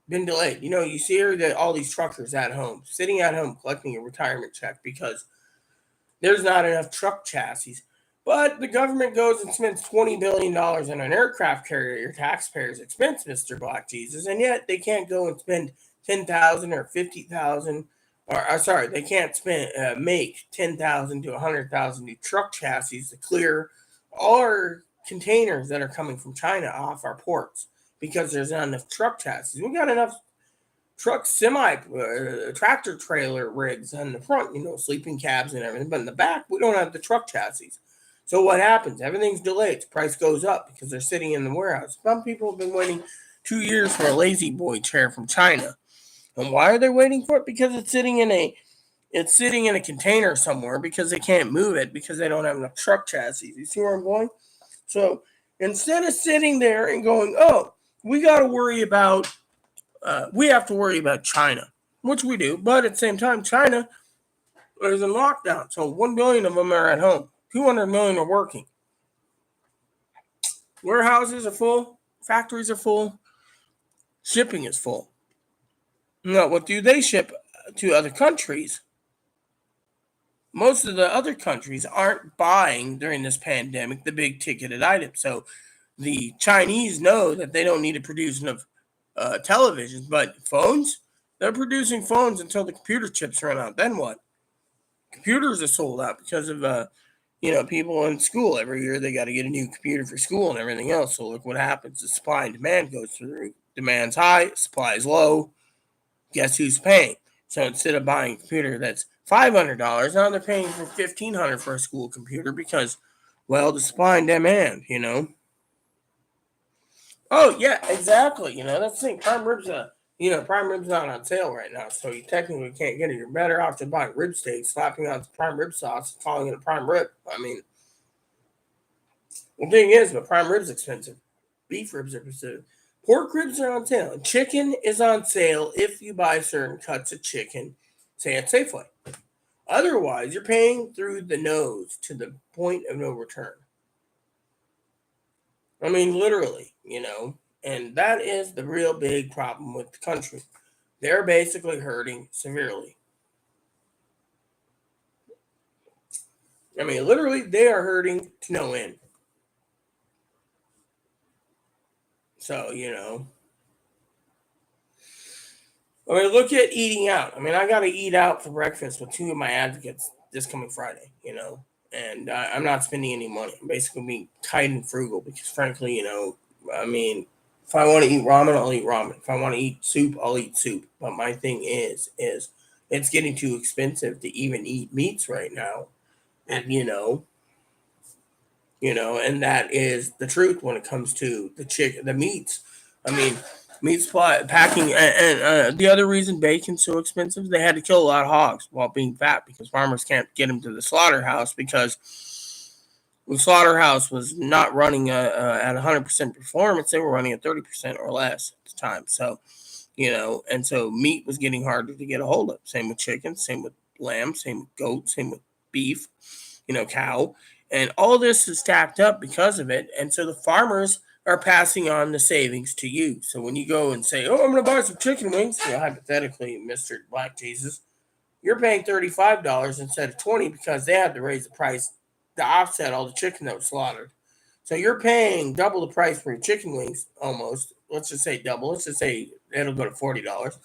been delayed. You see all these truckers at home, sitting at home collecting a retirement check because there's not enough truck chassis. But the government goes and spends $20 billion on an aircraft carrier, your taxpayers' expense, Mr. Black Jesus, and yet they can't go and spend 10,000 or 50,000, or sorry, they can't make 10,000 to 100,000 new truck chassis to clear all our containers that are coming from China off our ports because there's not enough truck chassis. We got enough truck tractor trailer rigs on the front, sleeping cabs and everything, but in the back we don't have the truck chassis. So what happens? Everything's delayed. The price goes up because they're sitting in the warehouse. Some people have been waiting 2 years for a lazy boy chair from China. And why are they waiting for it? Because it's sitting in a container somewhere because they can't move it because they don't have enough truck chassis. You see where I'm going? So instead of sitting there and going, oh, we got to worry about we have to worry about China, which we do. But at the same time, China is in lockdown. So 1 billion of them are at home. 200 million are working. Warehouses are full. Factories are full. Shipping is full. Now, what do they ship to other countries? Most of the other countries aren't buying during this pandemic the big ticketed items. So the Chinese know that they don't need to produce enough televisions, but phones, they're producing phones until the computer chips run out. Then what? Computers are sold out because of people in school every year. They got to get a new computer for school and everything else. So look what happens: the supply and demand goes through. Demand's high, supply is low. Guess who's paying? So instead of buying a computer that's $500, now they're paying for $1,500 for a school computer because, well, the supply and demand. Oh yeah, exactly. That's the thing. Prime rib's not on sale right now, so you technically can't get it. You're better off just buying rib steak, slapping on some prime rib sauce, and calling it a prime rib. I mean, the thing is, but prime rib's expensive. Beef ribs are expensive. Pork ribs are on sale. Chicken is on sale if you buy certain cuts of chicken, say at Safeway. Otherwise, you're paying through the nose to the point of no return. I mean, literally, and that is the real big problem with the country. They're basically hurting severely. I mean, literally, they are hurting to no end. So, I mean, look at eating out. I mean, I got to eat out for breakfast with 2 of my advocates this coming Friday, and I'm not spending any money. I'm basically being tight and frugal because, frankly, I mean, if I want to eat ramen, I'll eat ramen. If I want to eat soup, I'll eat soup. But my thing is it's getting too expensive to even eat meats right now, and and that is the truth when it comes to the meats. I mean, meat supply packing, and the other reason bacon's so expensive, they had to kill a lot of hogs while being fat because farmers can't get them to the slaughterhouse because the slaughterhouse was not running at 100% performance. They were running at 30% or less at the time. So, and so meat was getting harder to get a hold of. Same with chicken, same with lamb, same with goat, same with beef, cow. And all this is stacked up because of it. And so the farmers are passing on the savings to you. So when you go and say, oh, I'm going to buy some chicken wings, hypothetically, Mr. Black Jesus, you're paying $35 instead of $20 because they had to raise the price to offset all the chicken that was slaughtered. So you're paying double the price for your chicken wings, almost. Let's just say double. Let's just say it'll go to $40.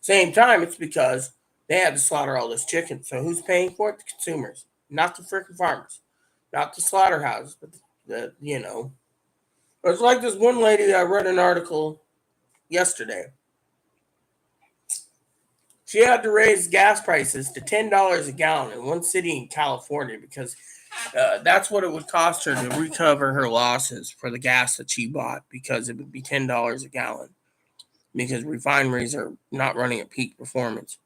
Same time, it's because they had to slaughter all this chicken. So who's paying for it? The consumers, not the freaking farmers, not the slaughterhouses, but It's like this one lady I read an article yesterday. She had to raise gas prices to $10 a gallon in one city in California because that's what it would cost her to recover her losses for the gas that she bought, because it would be $10 a gallon because refineries are not running at peak performance.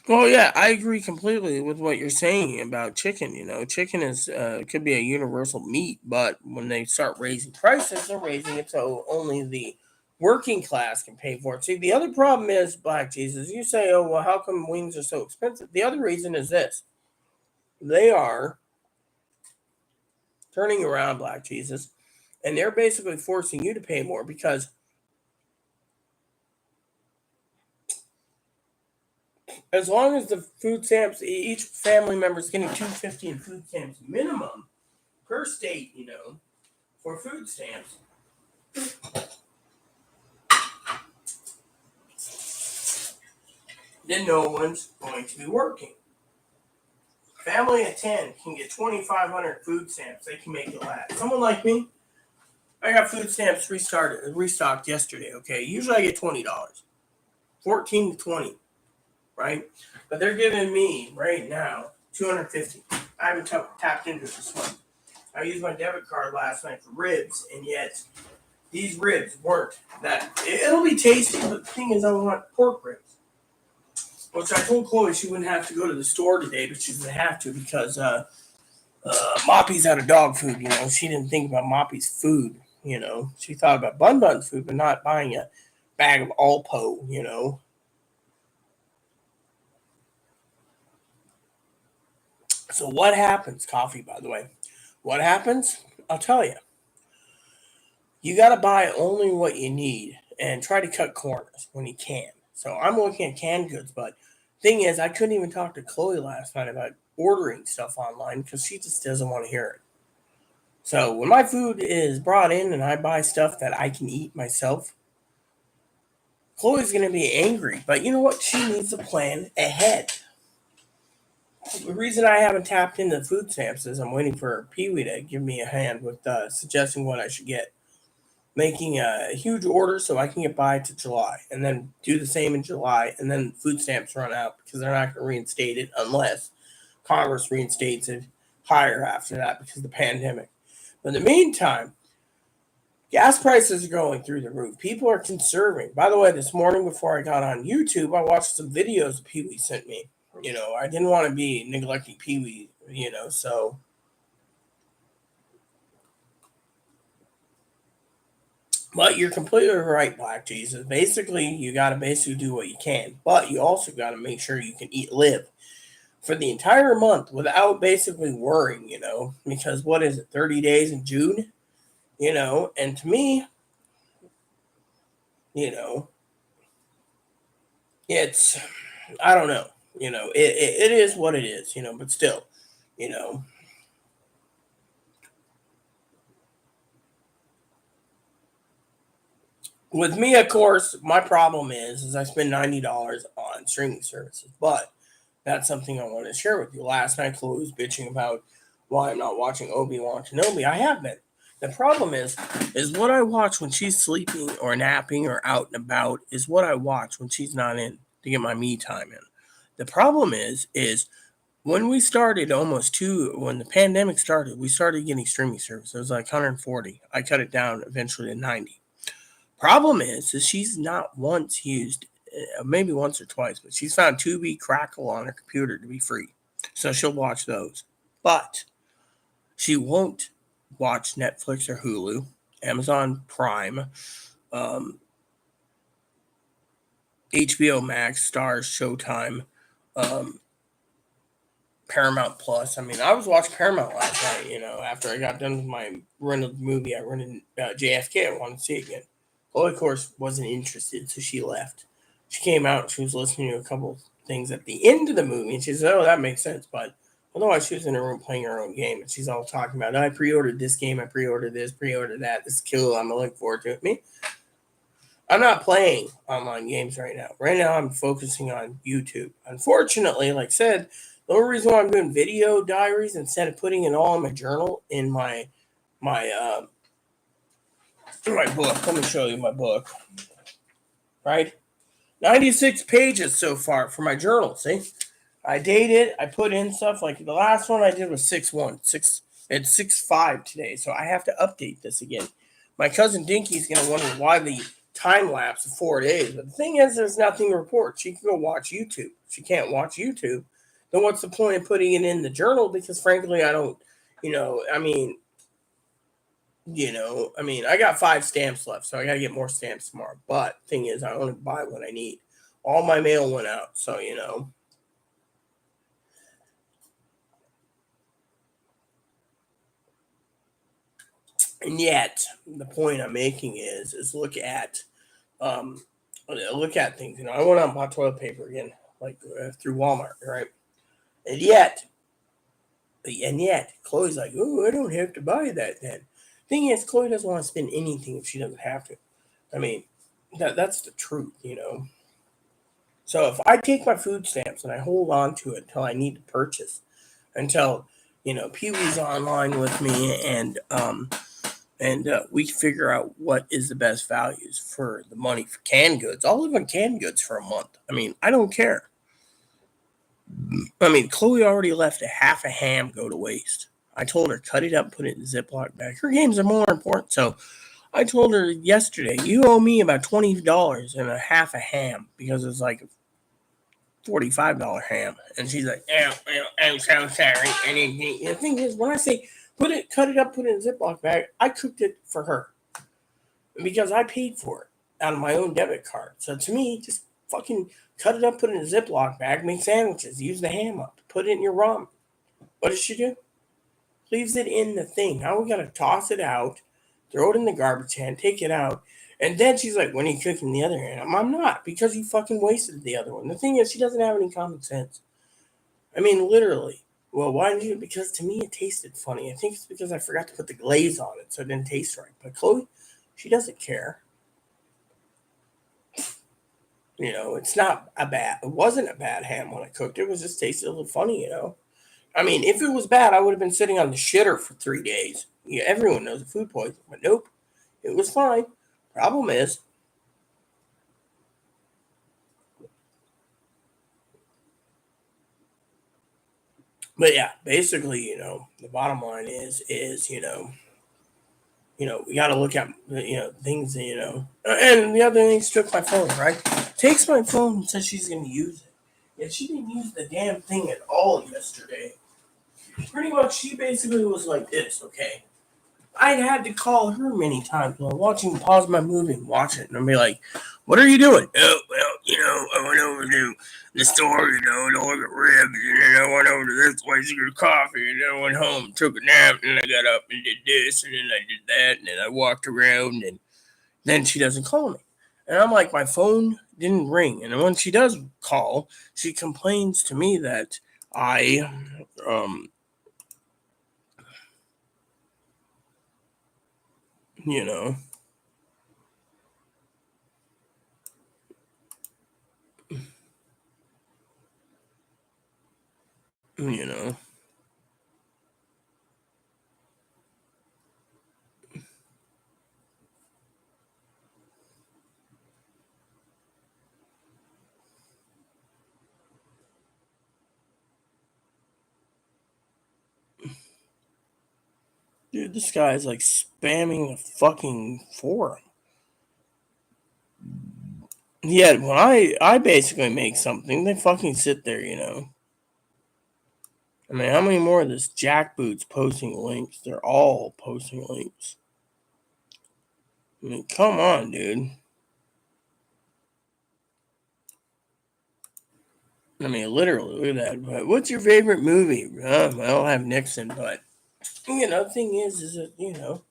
Well, yeah, I agree completely with what you're saying about chicken. Chicken is could be a universal meat, but when they start raising prices, they're raising it so only the working class can pay for it. See, the other problem is, Black Jesus, you say, oh, well, how come wings are so expensive? The other reason is this: they are turning around, Black Jesus, and they're basically forcing you to pay more because as long as the food stamps, each family member is getting $2.50 in food stamps minimum per state, for food stamps, then no one's going to be working. Family of 10 can get 2,500 food stamps. They can make it last. Someone like me, I got food stamps restocked yesterday. Okay, usually I get $20, 14 to 20, right? But they're giving me right now 250. I haven't tapped into this one. I used my debit card last night for ribs, and yet these ribs weren't that. It'll be tasty, but the thing is, I want pork ribs. Which I told Chloe she wouldn't have to go to the store today, but she's going to have to because Moppy's out of dog food. She didn't think about Moppy's food. She thought about Bun Bun's food, but not buying a bag of Alpo. So what happens? Coffee, by the way. What happens? I'll tell you. You got to buy only what you need and try to cut corners when you can. So I'm looking at canned goods, but thing is, I couldn't even talk to Chloe last night about ordering stuff online because she just doesn't want to hear it. So when my food is brought in and I buy stuff that I can eat myself, Chloe's going to be angry. But you know what? She needs to plan ahead. The reason I haven't tapped into food stamps is I'm waiting for Pee Wee to give me a hand with suggesting what I should get. Making a huge order so I can get by to July and then do the same in July, and then food stamps run out because they're not going to reinstate it unless Congress reinstates it higher after that because of the pandemic. But in the meantime, gas prices are going through the roof. People are conserving. By the way, this morning before I got on YouTube, I watched some videos Pee Wee sent me. I didn't want to be neglecting Pee Wee, so. But you're completely right, Black Jesus. Basically, you got to basically do what you can. But you also got to make sure you can live for the entire month without basically worrying, because what is it, 30 days in June? And to me, it's, I don't know, it is what it is, but still, you know, with me, of course, my problem is I spend $90 on streaming services, but that's something I want to share with you. Last night, Chloe was bitching about why I'm not watching Obi-Wan Kenobi. I have been. The problem is what I watch when she's sleeping or napping or out and about is what I watch when she's not in to get my me time in. The problem is when we started when the pandemic started, we started getting streaming service. It was like 140. I cut it down eventually to 90. Problem is she's not once used, maybe once or twice, but she's found Tubi, Crackle on her computer to be free. So she'll watch those. But she won't watch Netflix or Hulu, Amazon Prime, um, HBO Max, Stars, Showtime, um, Paramount Plus. I mean, I was watching Paramount last night. After I got done with my rented movie, I rented JFK. I wanted to see it again. Chloe, of course, wasn't interested, so she left. She came out. She was listening to a couple things at the end of the movie, and she said, "Oh, that makes sense." But otherwise, she was in her room playing her own game, and she's all talking about, "I pre-ordered this game. I pre-ordered this. Pre-ordered that. This is cool. I'm looking forward to it." I'm not playing online games right now. Right now, I'm focusing on YouTube. Unfortunately, like I said, the only reason why I'm doing video diaries instead of putting it all in my journal in my my book. Let me show you my book. Right, 96 pages so far for my journal. See, I dated. I put in stuff like the last one I did was 6/1. It's 6/5 today, so I have to update this again. My cousin Dinky's gonna wonder why the time lapse of 4 days. But the thing is, there's nothing to report. She can go watch YouTube. If she can't watch YouTube, then what's the point of putting it in the journal? Because frankly, I don't. I got 5 stamps left, so I gotta get more stamps tomorrow. But thing is, I only buy what I need. All my mail went out, so And yet, the point I'm making is look at things. I went out and bought toilet paper again, like through Walmart, right? And yet, Chloe's like, "Oh, I don't have to buy that." Then, thing is, Chloe doesn't want to spend anything if she doesn't have to. I mean, that's the truth. So if I take my food stamps and I hold on to it until I need to purchase, until Pee Wee's online with me, and we can figure out what is the best values for the money for canned goods. I'll live on canned goods for a month. I mean, I don't care. I mean, Chloe already left a half a ham go to waste. I told her cut it up, put it in a Ziploc bag. Her games are more important, so I told her yesterday, you owe me about $20 and a half a ham because it's like a $45 ham. And she's like, "Oh, well, I'm so sorry." And the thing is, when I say cut it up, put it in a Ziploc bag, I cooked it for her because I paid for it out of my own debit card. So to me, just fucking cut it up, put it in a Ziploc bag, make sandwiches, use the ham up, put it in your ramen. What does she do? Leaves it in the thing. Now we gotta toss it out, throw it in the garbage can, take it out. And then she's like, "When are you cooking the other hand?" I'm not, because you fucking wasted the other one. The thing is, she doesn't have any common sense. I mean, literally. Well, why did you? Because to me, it tasted funny. I think it's because I forgot to put the glaze on it, so it didn't taste right. But Chloe, she doesn't care. It's not a bad. It wasn't a bad ham when I cooked it. It was just tasted a little funny. I mean, if it was bad, I would have been sitting on the shitter for 3 days. Yeah, everyone knows food poisoning, but nope, it was fine. Problem is, but yeah, basically, the bottom line is we got to look at things. And the other thing, she took my phone. Right, takes my phone and says she's going to use it. Yeah, she didn't use the damn thing at all yesterday. Pretty much, she basically was like this. Okay, I'd had to call her many times while watching, pause my movie and watch it, and I'd be like, "What are you doing?" "Oh, well, I went over to the store, to order ribs, and then I went over to this place to get coffee, and then I went home, took a nap, and then I got up and did this, and then I did that, and then I walked around, and then she doesn't call me. And I'm like, my phone didn't ring. And when she does call, she complains to me that I, um, you know, you know, dude, this guy is like spamming the fucking forum. Yeah, when I basically make something, they fucking sit there. I mean, how many more of this jackboots posting links? They're all posting links. I mean, come on, dude. I mean, literally, look at that. But what's your favorite movie? Well, I have Nixon, but the thing is that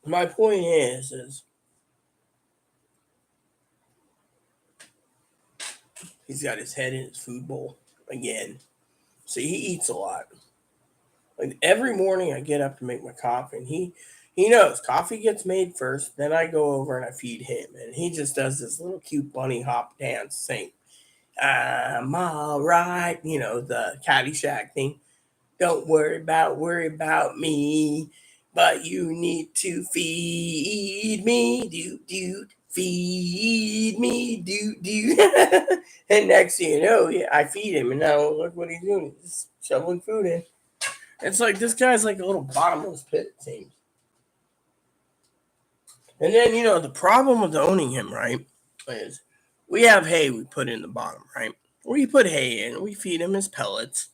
my point is he's got his head in his food bowl again. See, he eats a lot. Like every morning, I get up to make my coffee, and he knows coffee gets made first. Then I go over and I feed him, and he just does this little cute bunny hop dance, saying, "I'm all right," the Caddyshack thing. Don't worry about me, but you need to feed me, feed me, and next thing you know, yeah, I feed him, and now look what he's doing. He's shoveling food in. It's like this guy's like a little bottomless pit, it seems. And then, the problem with owning him, right, is we have hay we put in the bottom, right? We put hay in, we feed him his pellets.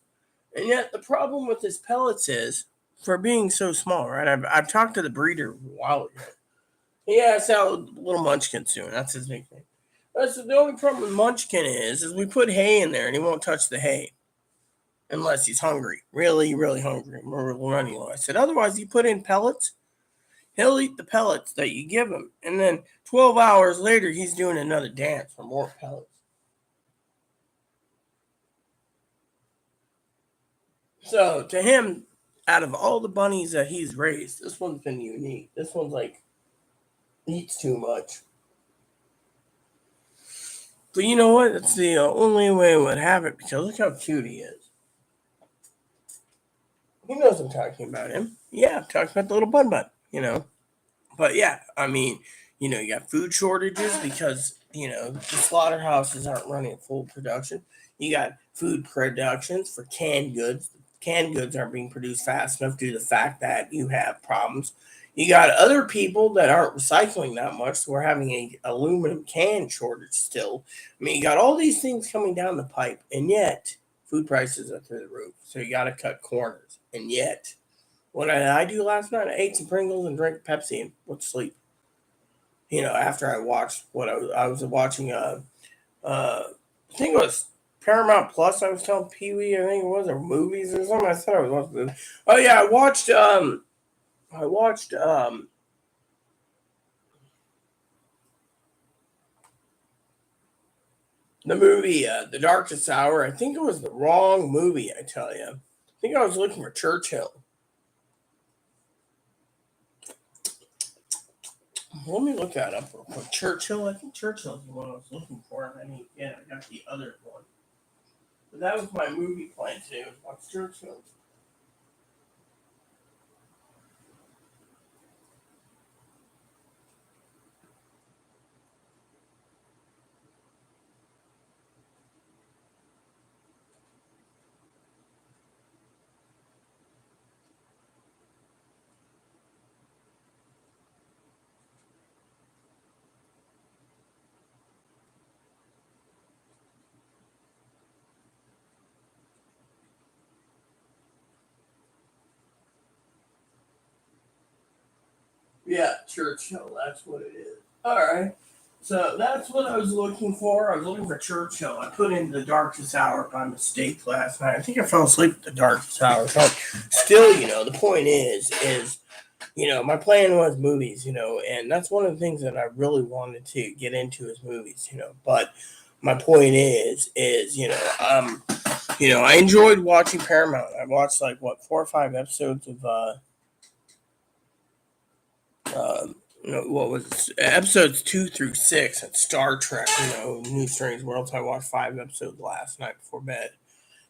And yet, the problem with his pellets is, for being so small, right? I've talked to the breeder a while ago. He asked how little Munchkin's doing. That's his big thing. That's the only problem with Munchkin is we put hay in there and he won't touch the hay unless he's hungry, really, really hungry. We're running low. I said, otherwise, you put in pellets, he'll eat the pellets that you give him. And then 12 hours later, he's doing another dance for more pellets. So to him, out of all the bunnies that he's raised, this one's been unique. This one's like eats too much. But you know what? That's the only way it would have it because look how cute he is. He knows I'm talking about him. Yeah, I'm talking about the little bun. But yeah, I mean, you got food shortages because, the slaughterhouses aren't running at full production. You got food productions for canned goods. Canned goods aren't being produced fast enough due to the fact that you have problems. You got other people that aren't recycling that much, so we're having a aluminum can shortage still. I mean, you got all these things coming down the pipe, and yet food prices are through the roof. So you got to cut corners, and yet what did I do last night? I ate some Pringles and drank Pepsi and went to sleep. After I watched what I was watching, I think it was Paramount Plus. I was telling Pee Wee, I think it was, or movies or something. I said I was watching movies. Oh yeah, I watched the movie The Darkest Hour. I think it was the wrong movie. I tell you, I think I was looking for Churchill. Let me look that up real quick. Churchill. I think Churchill is the one I was looking for. I got the other one. But that was my movie plan today. Was watch Churchill. Yeah, Churchill. That's what it is. All right. So that's what I was looking for. I was looking for Churchill. I put in the darkest hour by mistake last night. I think I fell asleep at the darkest hour. So still, the point is, my plan was movies, and that's one of the things that I really wanted to get into is movies, But my point is, I enjoyed watching Paramount. I watched like what 4 or 5 episodes of what was it? Episodes 2 through 6 at Star Trek, New Strange Worlds. I watched 5 episodes last night before bed.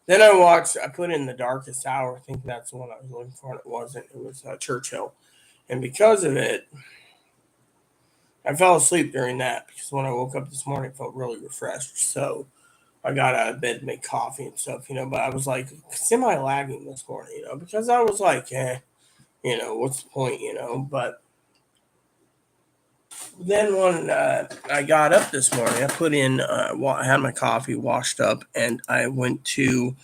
Then I put in The Darkest Hour. I think that's the one I was looking for, and it wasn't. It was Churchill. And because of it, I fell asleep during that because when I woke up this morning, I felt really refreshed. So I got out of bed to make coffee and stuff, but I was like semi lagging this morning, because I was like, what's the point, But then when I got up this morning, I put in, I had my coffee, washed up, and I went to,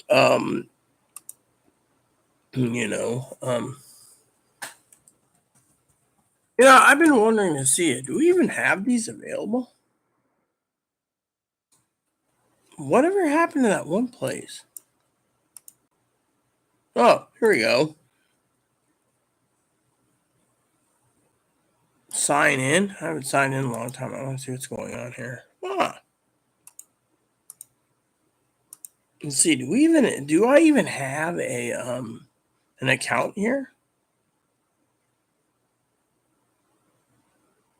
um, you know, um, I've been wondering to see it. Do we even have these available? Whatever happened to that one place? Oh, here we go. Sign in. I haven't signed in a long time. I want to see what's going on here. Let's see. Do I even have a an account here?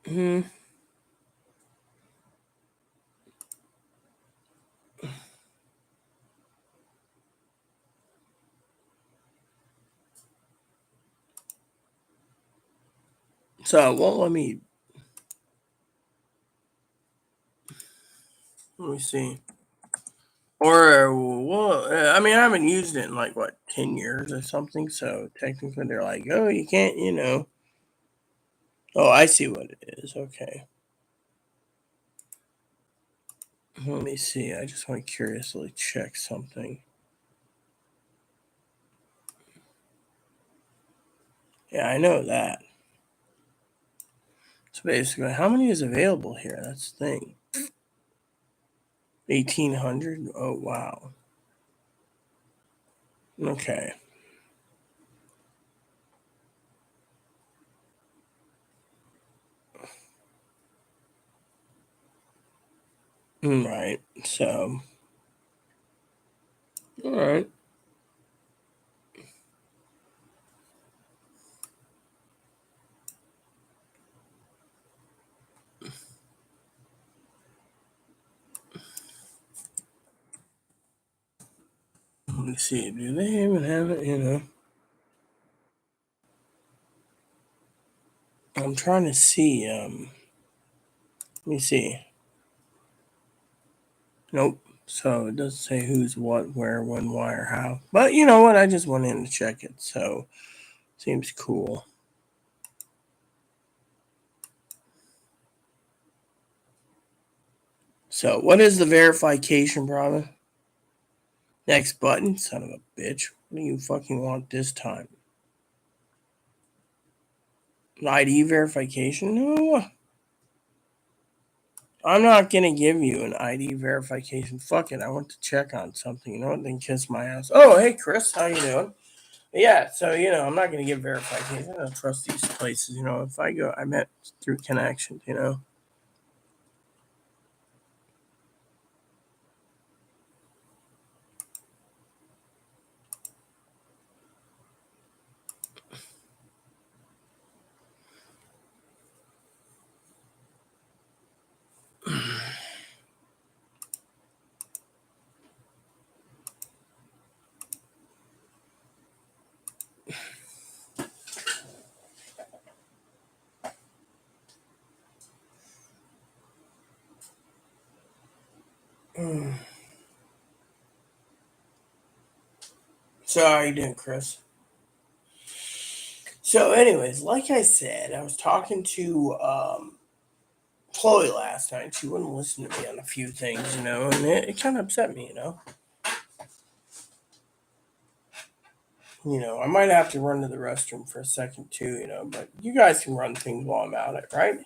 Hmm. So it won't let me. Let me see. Or well, I mean, I haven't used it in like what 10 years or something. So technically, they're like, oh, you can't, Oh, I see what it is. Okay. Let me see. I just want to curiously check something. Yeah, I know that. So basically, how many is available here? That's the thing. 1,800. Oh wow. Okay. Right. So. All right. Let me see. Do they even have it? I'm trying to see. Let me see. Nope. So it doesn't say who's what, where, when, why, or how. But you know what? I just went in to check it. So seems cool. So what is the verification, brother? Next button, son of a bitch. What do you fucking want this time? ID verification? No. I'm not gonna give you an ID verification. Fuck it. I want to check on something. You know what? Then kiss my ass. Oh, hey Chris, how you doing? Yeah, so I'm not gonna give verification. I don't trust these places. If I go, I met through connections. So how you doing, Chris? So, anyways, like I said, I was talking to Chloe last night. She wouldn't listen to me on a few things, and it kind of upset me. I might have to run to the restroom for a second too, but you guys can run things while I'm at it, right?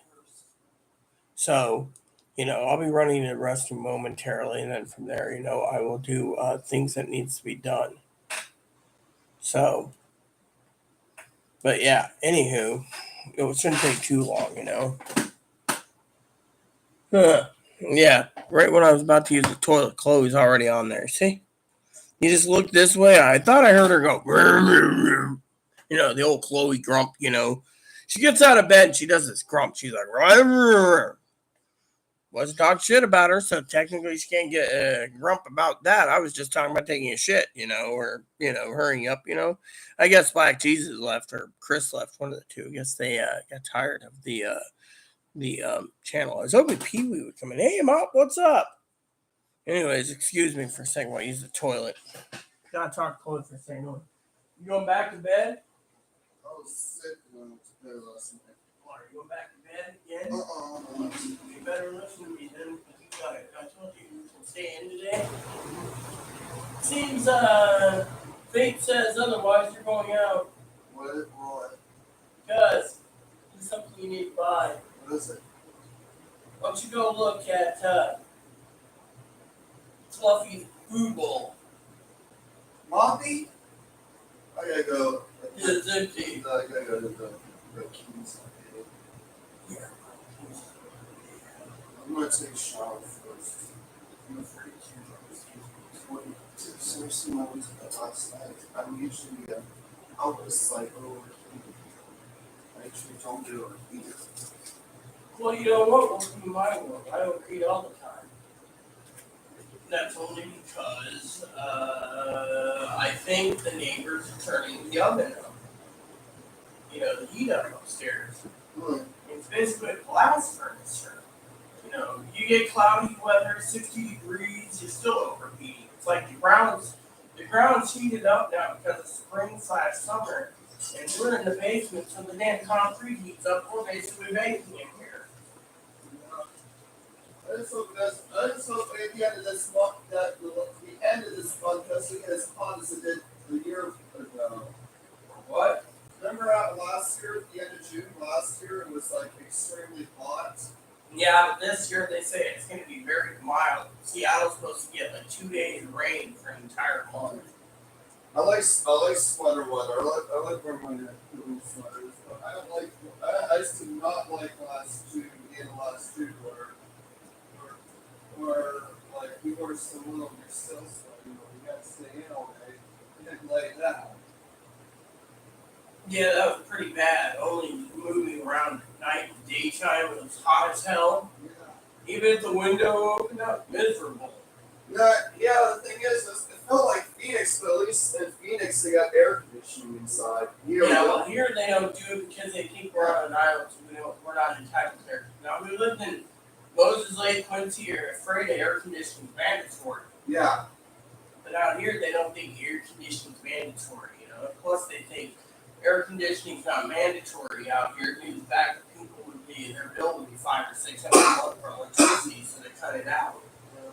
So, I'll be running to the restroom momentarily, and then from there, I will do things that needs to be done. So, but yeah, anywho, it shouldn't take too long. Huh. Yeah, right when I was about to use the toilet, Chloe's already on there. See? You just look this way. I thought I heard her go, the old Chloe grump. She gets out of bed and she does this grump. She's like, wasn't talking shit about her, so technically she can't get a grump about that. I was just talking about taking a shit, or hurrying up. I guess Black Jesus left or Chris left, one of the two. I guess they got tired of the channel. I was hoping Pee Wee would come in. Hey, Mop, what's up? Anyways, excuse me for a second while I use the toilet. Gotta talk to Chloe for a second. You going back to bed? I was sick when I went to bed last night. Are you going back to bed again? You better listen to me then. I told you can stay in today. Seems fate says otherwise. You're going out. What? Because it's something you need to buy. What is it? Why don't you go look at fluffy food bowl. Moppy? I gotta go. It's empty. I gotta go to the keys. Yeah. I'm gonna take a shower first. I'm afraid to. Seriously, when I was last night, I'm usually out this like overheating. I actually don't do it either. Well, you know what? Welcome to my world. I overeat all the time. That's only because I think the neighbors are turning the oven up. You know, the heat up upstairs. It's basically a glass furnace. You know, you get cloudy weather, 60 degrees, you're still overheating. It's like the ground's heated up now because it's spring/summer, and we're in the basement, so the damn concrete heats up. We're basically baking in here. I just hope at the end of this month that the end of this month doesn't get as hot as it did the year ago. What? Remember last year, at the end of June last year, it was like extremely hot. Yeah, but this year they say it's going to be very mild. Seattle's supposed to get like 2 days of rain for an entire month. I like sweater weather. I like wearing my little sweaters, but I don't like. I just do not like last June where like we were so little, you're still sweating, but we got to stay in all day. You didn't lay down. Yeah, that was pretty bad. Only moving around at night and daytime, it was hot as hell. Yeah. Even if the window opened up, miserable. Yeah. The thing is, it felt like Phoenix, but at least in Phoenix they got air conditioning inside. Well, here they don't do it because they think we're on an island, so we're not entitled to air. Now, we lived in Moses Lake, Quincy, are afraid of air conditioning mandatory. Yeah. But out here, they don't think air conditioning is mandatory, you know. Plus, they think air conditioning is not mandatory out here due to the fact that people would be, their bill would be $500 or $600 a month for electricity, so they cut it out. You know?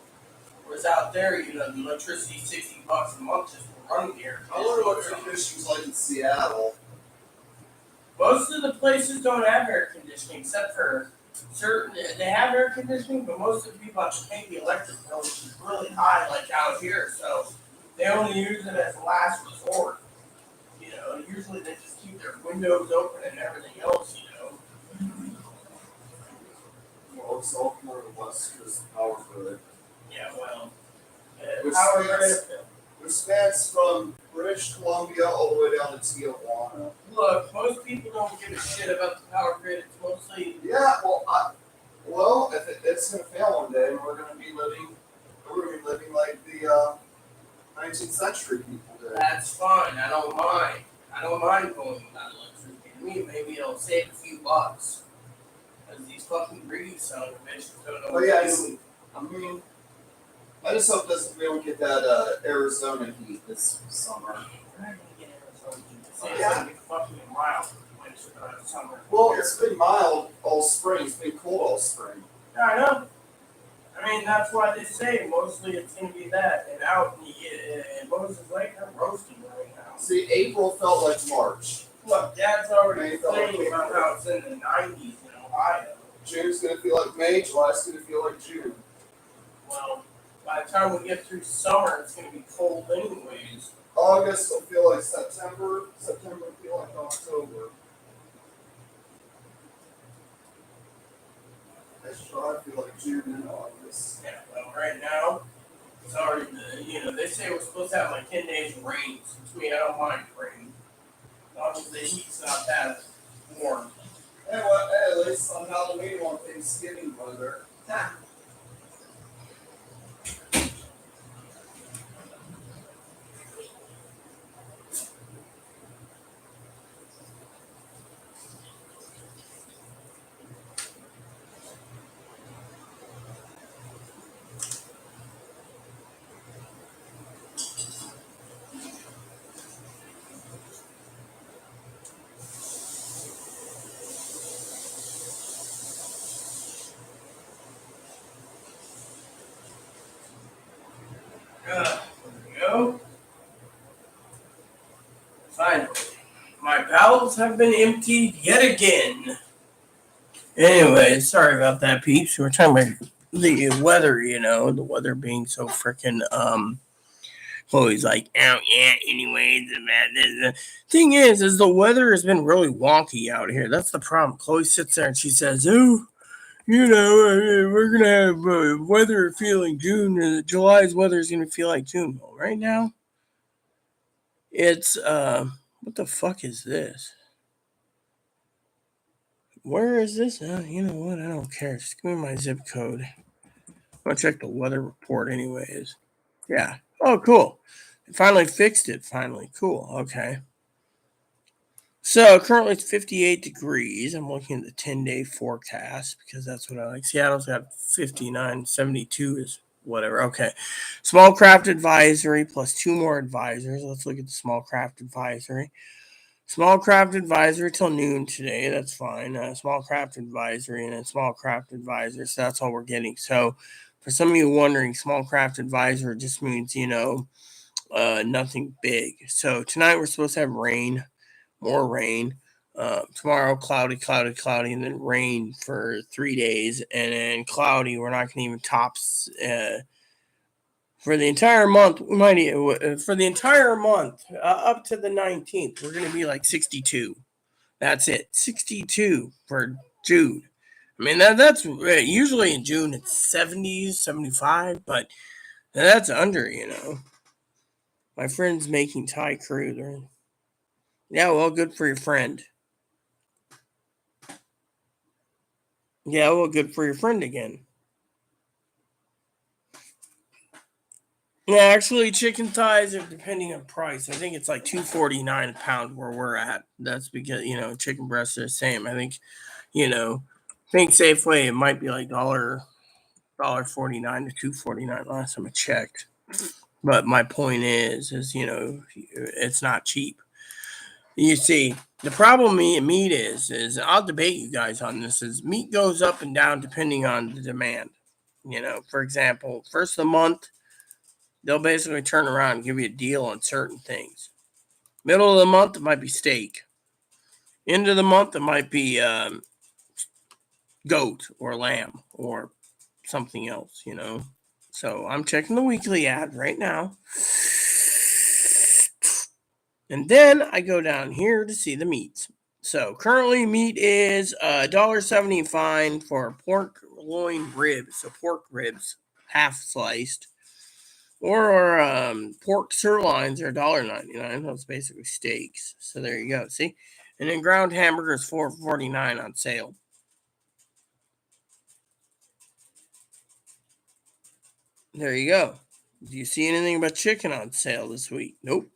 Whereas out there, you know, the electricity is $60 a month just for running the air I wonder what air conditioning's like in Seattle. Most of the places don't have air conditioning, except for certain. They have air conditioning, but most of the people have to pay the electric bill, which is really high, like out here. So they only use it as a last resort. You know, usually they just keep their windows open and everything else. You know. Well, it's all more or less just power grid. Yeah, well, which spans from British Columbia all the way down to Tijuana. Look, most people don't give a shit about the power grid. It's mostly if it's gonna fail one day, we're gonna be living like the 19th century people did. That's fine. I don't mind. I don't mind going without electricity. I mean, maybe it'll save a few bucks. Because these fucking greedy son of a bitches don't know what to do. I mean, I just hope we don't get that Arizona heat this summer. We're not gonna get Arizona heat. It's gonna be fucking mild winter, but summer. Well, it's been mild all spring. It's been cold all spring. Yeah, I know. I mean, that's why they say mostly it's going to be that. And out in Moses Lake, I'm roasting right now. See, April felt like March. Look, Dad's already complaining about how it's in the 90s in Ohio. June's going to feel like May. July's going to feel like June. Well, by the time we get through summer, it's going to be cold anyways. August will feel like September. September will feel like October. I feel like June and August. Yeah, well, right now, it's already, they say we're supposed to have like 10 days of rain. To me, I don't mind rain. As long as the heat's not that warm. Hey, at least on Halloween, on Thanksgiving weather. There we go. Finally, my bowels have been emptied yet again. Anyway, sorry about that, peeps. We're talking about the weather, the weather being so freaking Chloe's like, oh yeah, anyways, the thing is the weather has been really wonky out here. That's the problem. Chloe sits there and she says, oh, we're gonna have weather feeling June. July's weather is gonna feel like June. Well, right now, it's what the fuck is this? Where is this? You know what? I don't care. Just give me my zip code. I'm gonna check the weather report, anyways. Yeah. Oh, cool. Finally fixed it. Finally, cool. Okay. So currently it's 58 degrees. I'm looking at the 10-day forecast because that's what I like. Seattle's got 59, 72 is whatever. Okay. Small craft advisory plus two more advisors. Let's look at the small craft advisory. Small craft advisory till noon today. That's fine. Small craft advisory and then small craft advisor. So that's all we're getting. So for some of you wondering, small craft advisor just means, nothing big. So tonight we're supposed to have rain, more rain. Tomorrow, cloudy, cloudy, cloudy, and then rain for 3 days, and then cloudy. We're not going to even tops for the entire month. We might for the entire month up to the 19th. We're going to be like 62. That's it, 62 for June. I mean that's usually in June it's 70s, 75, but that's under. My friend's making Thai crew. Yeah, well, good for your friend. Yeah, well, good for your friend again. Yeah, actually, chicken thighs are depending on price. I think it's like $2.49 a pound where we're at. That's because chicken breasts are the same. I think think Safeway it might be like $1.49 to $2.49 last time I checked. But my point is it's not cheap. You see, the problem meat is I'll debate you guys on this. Is meat goes up and down depending on the demand. For example, first of the month they'll basically turn around and give you a deal on certain things. Middle of the month, it might be steak. End of the month, it might be goat or lamb or something else, So I'm checking the weekly ad right now. And then I go down here to see the meats. So currently meat is $1.75 for pork loin ribs. So pork ribs, half sliced. Or pork sirloins are $1.99. That's basically steaks. So there you go. See? And then ground hamburgers $4.49 on sale. There you go. Do you see anything about chicken on sale this week? Nope.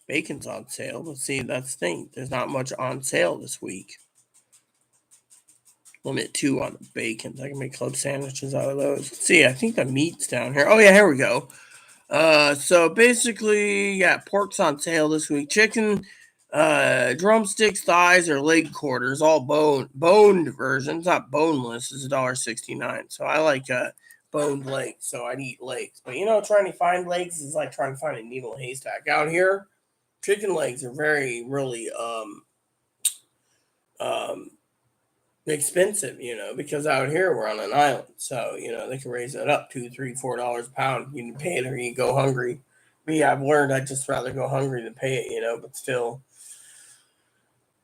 Bacon's on sale. Let's see, that's the thing. There's not much on sale this week. Limit 2 on the bacon. I can make club sandwiches out of those. Let's see, I think the meat's down here. Oh yeah, here we go. So basically, yeah, pork's on sale this week. Chicken, drumsticks, thighs, or leg quarters, all boned versions, not boneless, is $1.69. So I like boned legs, so I'd eat legs. But trying to find legs is like trying to find a needle in a haystack. Out here, chicken legs are really expensive, because out here we're on an island, so they can raise it up $2, $3, $4 a pound. You can pay it or you go hungry. Me, I've learned I'd just rather go hungry than pay it, but still,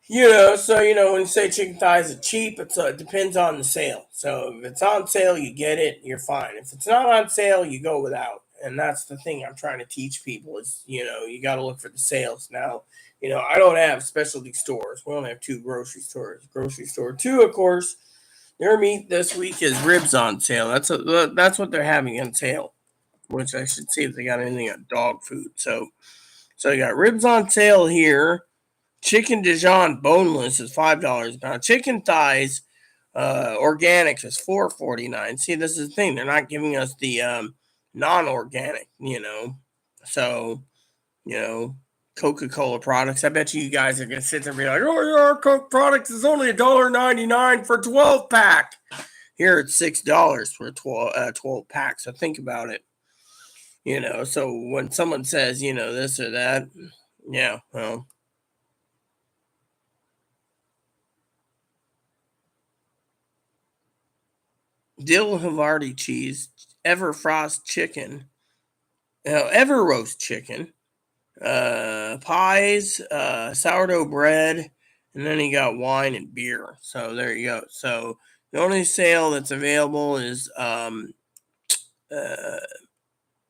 so when you say chicken thighs are cheap, it depends on the sale. So if it's on sale, you get it, you're fine. If it's not on sale, you go without. And that's the thing I'm trying to teach people is you got to look for the sales now. I don't have specialty stores. We only have 2 grocery stores. Grocery store 2, of course, their meat this week is ribs on sale. That's what they're having on sale. Which I should see if they got anything on dog food. So you got ribs on sale here. Chicken Dijon boneless is $5 a pound. Chicken thighs, organics is $4.49. See, this is the thing; they're not giving us the non-organic. So Coca-Cola products. I bet you guys are gonna sit there and be like, "Oh, your Coke products is only $1.99 for 12-pack." Here it's $6 for a 12 pack. So think about it. So when someone says this or that, yeah, well. dill Havarti cheese, Everfrost chicken, Ever roast chicken, pies, sourdough bread, and then you got wine and beer. So there you go. So the only sale that's available is uh,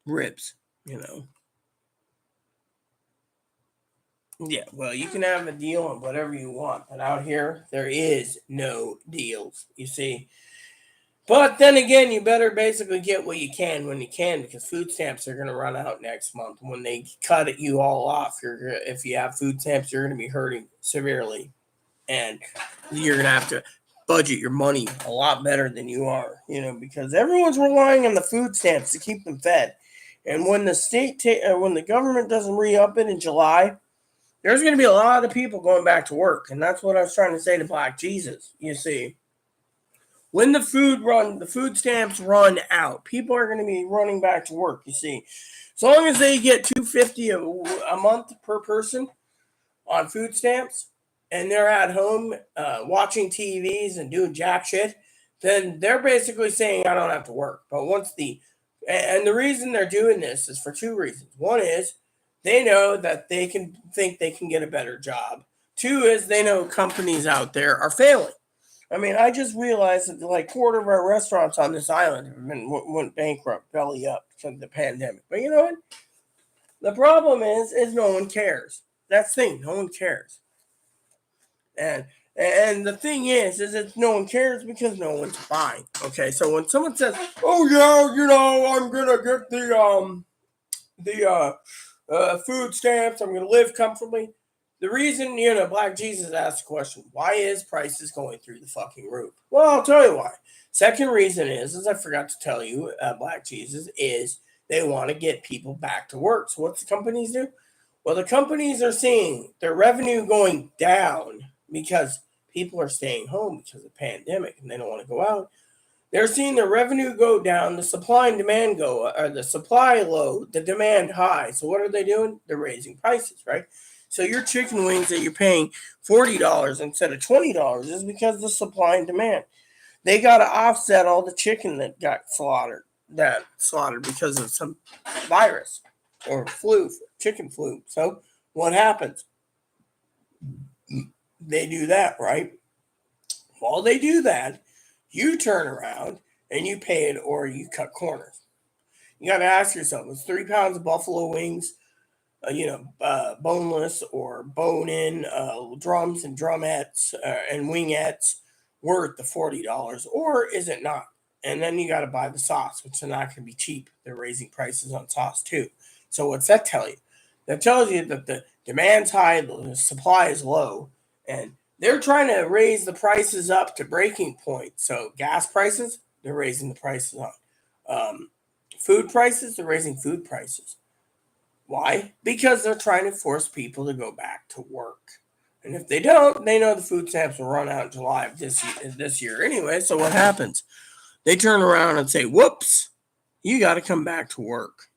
ribs. You know. Yeah, well, you can have a deal on whatever you want, but out here there is no deals. You see. But then again, you better basically get what you can when you can, because food stamps are going to run out next month. When they cut you all off, if you have food stamps, you're going to be hurting severely, and you're going to have to budget your money a lot better than you are, because everyone's relying on the food stamps to keep them fed. And when when the government doesn't re-up it in July, there's going to be a lot of people going back to work, and that's what I was trying to say to Black Jesus. You see. When the food stamps run out, people are going to be running back to work. You see, as long as they get $250 a month per person on food stamps, and they're at home watching TVs and doing jack shit, then they're basically saying I don't have to work. But and the reason they're doing this is for two reasons. One is they know that they can get a better job. Two is they know companies out there are failing. I mean, I just realized that like quarter of our restaurants on this island went bankrupt, belly up because of the pandemic. But you know what? The problem is no one cares. That's the thing. No one cares. And the thing is that no one cares because no one's buying. Okay, so when someone says, "Oh yeah, I'm gonna get the food stamps. I'm gonna live comfortably." The reason, Black Jesus asked the question, why is prices going through the fucking roof? Well, I'll tell you why. Second reason is, as I forgot to tell you, Black Jesus, is they want to get people back to work. So what's the companies do? Well, the companies are seeing their revenue going down because people are staying home because of the pandemic and they don't want to go out. They're seeing the revenue go down, the supply and demand the supply low, the demand high. So what are they doing? They're raising prices, right? So your chicken wings that you're paying $40 instead of $20 is because of the supply and demand. They got to offset all the chicken that got slaughtered because of some virus or chicken flu. So what happens? They do that, right? While they do that, you turn around and you pay it or you cut corners. You got to ask yourself, is 3 pounds of buffalo wings boneless or bone-in drums and drumettes and wingettes worth the $40, or is it not? And then you got to buy the sauce, which is not going to be cheap. They're raising prices on sauce too. So what's that tell you? That tells you that the demand's high, the supply is low, and they're trying to raise the prices up to breaking point. So gas prices, they're raising the prices on. Food prices, they're raising food prices. Why? Because they're trying to force people to go back to work. And if they don't, they know the food stamps will run out in July of this year anyway. So what happens? They turn around and say, whoops, you got to come back to work.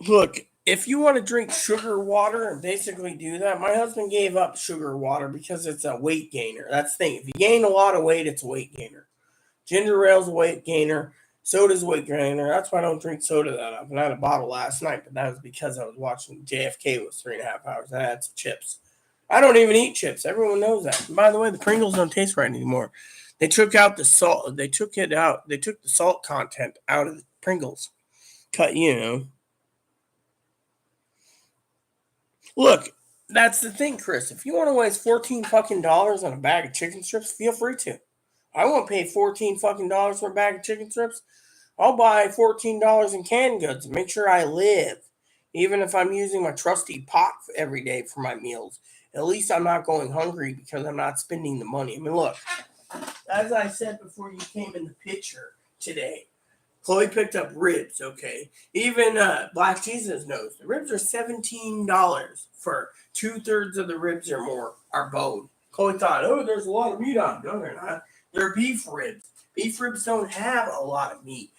Look, if you want to drink sugar water and basically do that, my husband gave up sugar water because it's a weight gainer. That's the thing. If you gain a lot of weight, it's a weight gainer. Ginger ale's a weight gainer. Soda's a weight gainer. That's why I don't drink soda that often. I had a bottle last night, but that was because I was watching JFK was 3.5 hours. I had some chips. I don't even eat chips. Everyone knows that. And by the way, the Pringles don't taste right anymore. They took out the salt. They took it out. They took the salt content out of the Pringles. Look, that's the thing, Chris. If you want to waste 14 fucking dollars on a bag of chicken strips, feel free to. I won't pay 14 fucking dollars for a bag of chicken strips. I'll buy $14 in canned goods and make sure I live. Even if I'm using my trusty pot every day for my meals. At least I'm not going hungry because I'm not spending the money. I mean, look, as I said before you came in the picture today, Chloe picked up ribs, okay? Even Black Jesus knows. The ribs are $17 for 2/3 of the ribs or more are bone. Chloe thought, oh, there's a lot of meat on them. No, they're not. They're beef ribs. Beef ribs don't have a lot of meat.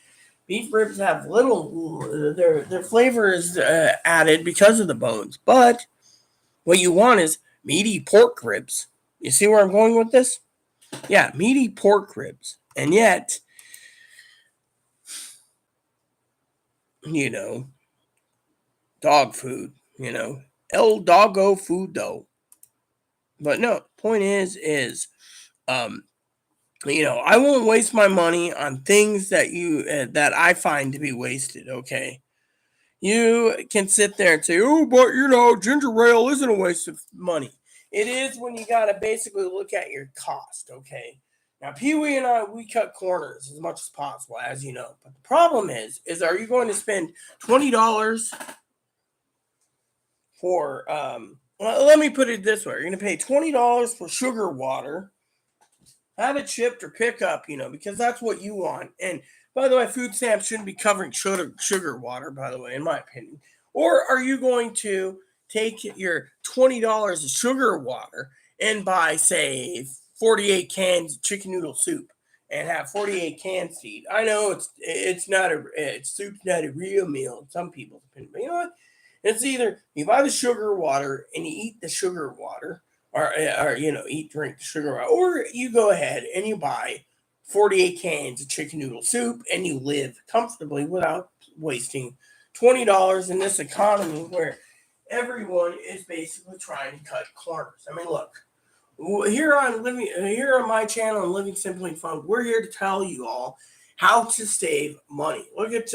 Beef ribs have little, their flavor is added because of the bones. But what you want is meaty pork ribs. You see where I'm going with this? Yeah, meaty pork ribs. And yet, dog food, El doggo food though. But no, point is, I won't waste my money on things that I find to be wasted. Okay, you can sit there and say, "Oh, but ginger ale isn't a waste of money." It is when you gotta basically look at your cost. Okay, now Pee Wee and I we cut corners as much as possible, as you know. But the problem is are you going to spend $20 for? Well, let me put it this way: you're going to pay $20 for sugar water. Have it shipped or pick up, because that's what you want. And by the way, food stamps shouldn't be covering sugar water, by the way, in my opinion. Or are you going to take your $20 of sugar water and buy, say, 48 cans of chicken noodle soup and have 48 cans to eat? I know soup's not a real meal in some people's opinion, but you know what? It's either you buy the sugar water and you eat the sugar water, or drink the sugar water, or you go ahead and you buy 48 cans of chicken noodle soup and you live comfortably without wasting $20 in this economy where everyone is basically trying to cut corners. I mean, look, here on my channel on Living Simply Fun, we're here to tell you all how to save money. Look at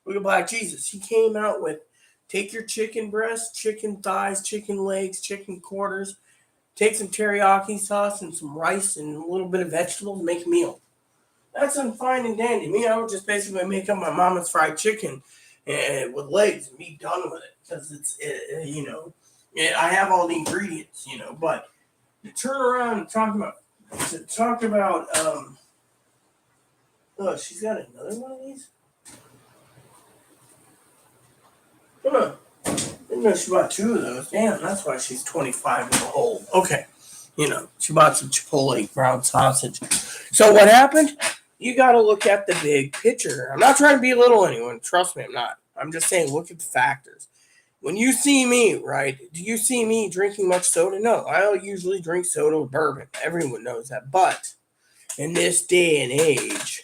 Black Jesus. He came out with take your chicken breasts, chicken thighs, chicken legs, chicken quarters, take some teriyaki sauce and some rice and a little bit of vegetables, make a meal. That's fine and dandy. Me, I would just basically make up my mama's fried chicken with legs and be done with it because I have all the ingredients, But to turn around and talk about, oh, she's got another one of these. Huh. Didn't know she bought 2 of those. Damn, that's why she's 25 in the hole. Okay. She bought some Chipotle ground sausage. So what happened? You got to look at the big picture. I'm not trying to belittle anyone. Trust me, I'm not. I'm just saying look at the factors. When you see me, right, do you see me drinking much soda? No, I usually drink soda with bourbon. Everyone knows that. But in this day and age,